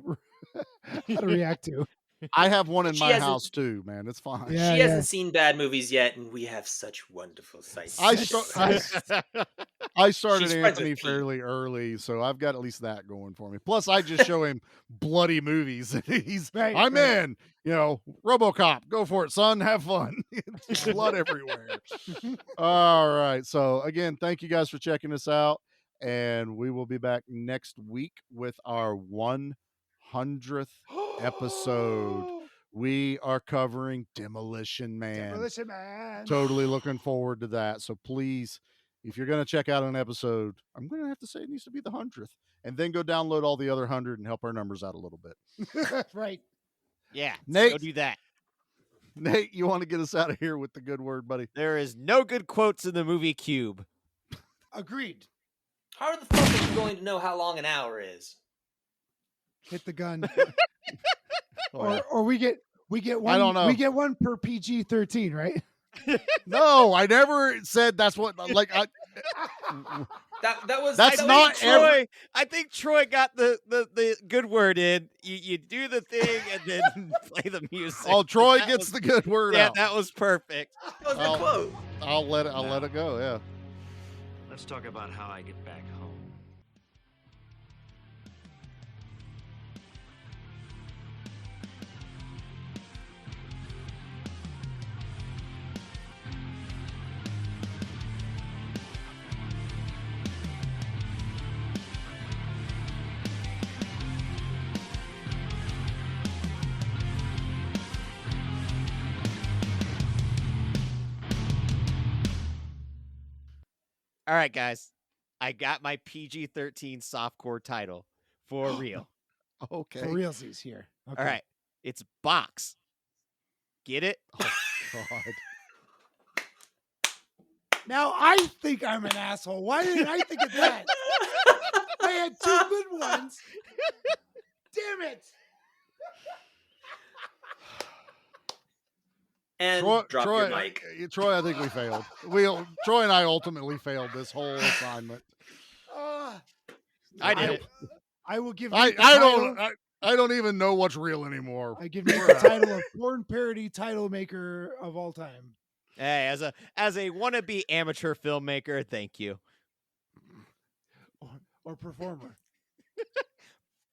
react to. I have one in my house too, man. It's fine. She hasn't seen bad movies yet, and we have such wonderful sights. I started Anthony fairly early, so I've got at least that going for me. Plus, I just show him bloody movies, and I'm in. RoboCop, go for it, son. Have fun. Blood everywhere. All right. So again, thank you guys for checking us out, and we will be back next week with our 100th episode. We are covering Demolition Man. Demolition Man. Totally looking forward to that. So please, if you're going to check out an episode, I'm going to have to say it needs to be the 100th, and then go download all the other 100 and help our numbers out a little bit. Right. Yeah. Nate, go do that. Nate, you want to get us out of here with the good word, buddy? There is no good quotes in the movie Cube. Agreed. How the fuck are you going to know how long an hour is? Hit the gun. Or we get one. I don't know. We get one per PG-13, right? No, I never said that's what. That's not Troy. I think Troy got the good word in. You do the thing and then play the music. Oh, Troy gets the good word out. Yeah, that was perfect. That was the quote. I'll let it go. Yeah. Let's talk about how I get back home. All right, guys. I got my PG-13 softcore title for real. Okay. For realsies here. Okay. All right. It's Box. Get it? Oh, God. Now I think I'm an asshole. Why didn't I think of that? I had two good ones. Damn it. And drop your mic. Troy, I think we failed. Troy and I ultimately failed this whole assignment. I did it. I will give you the I don't even know what's real anymore. I give you the title of porn parody title maker of all time. Hey, as a wannabe amateur filmmaker, thank you. Or performer.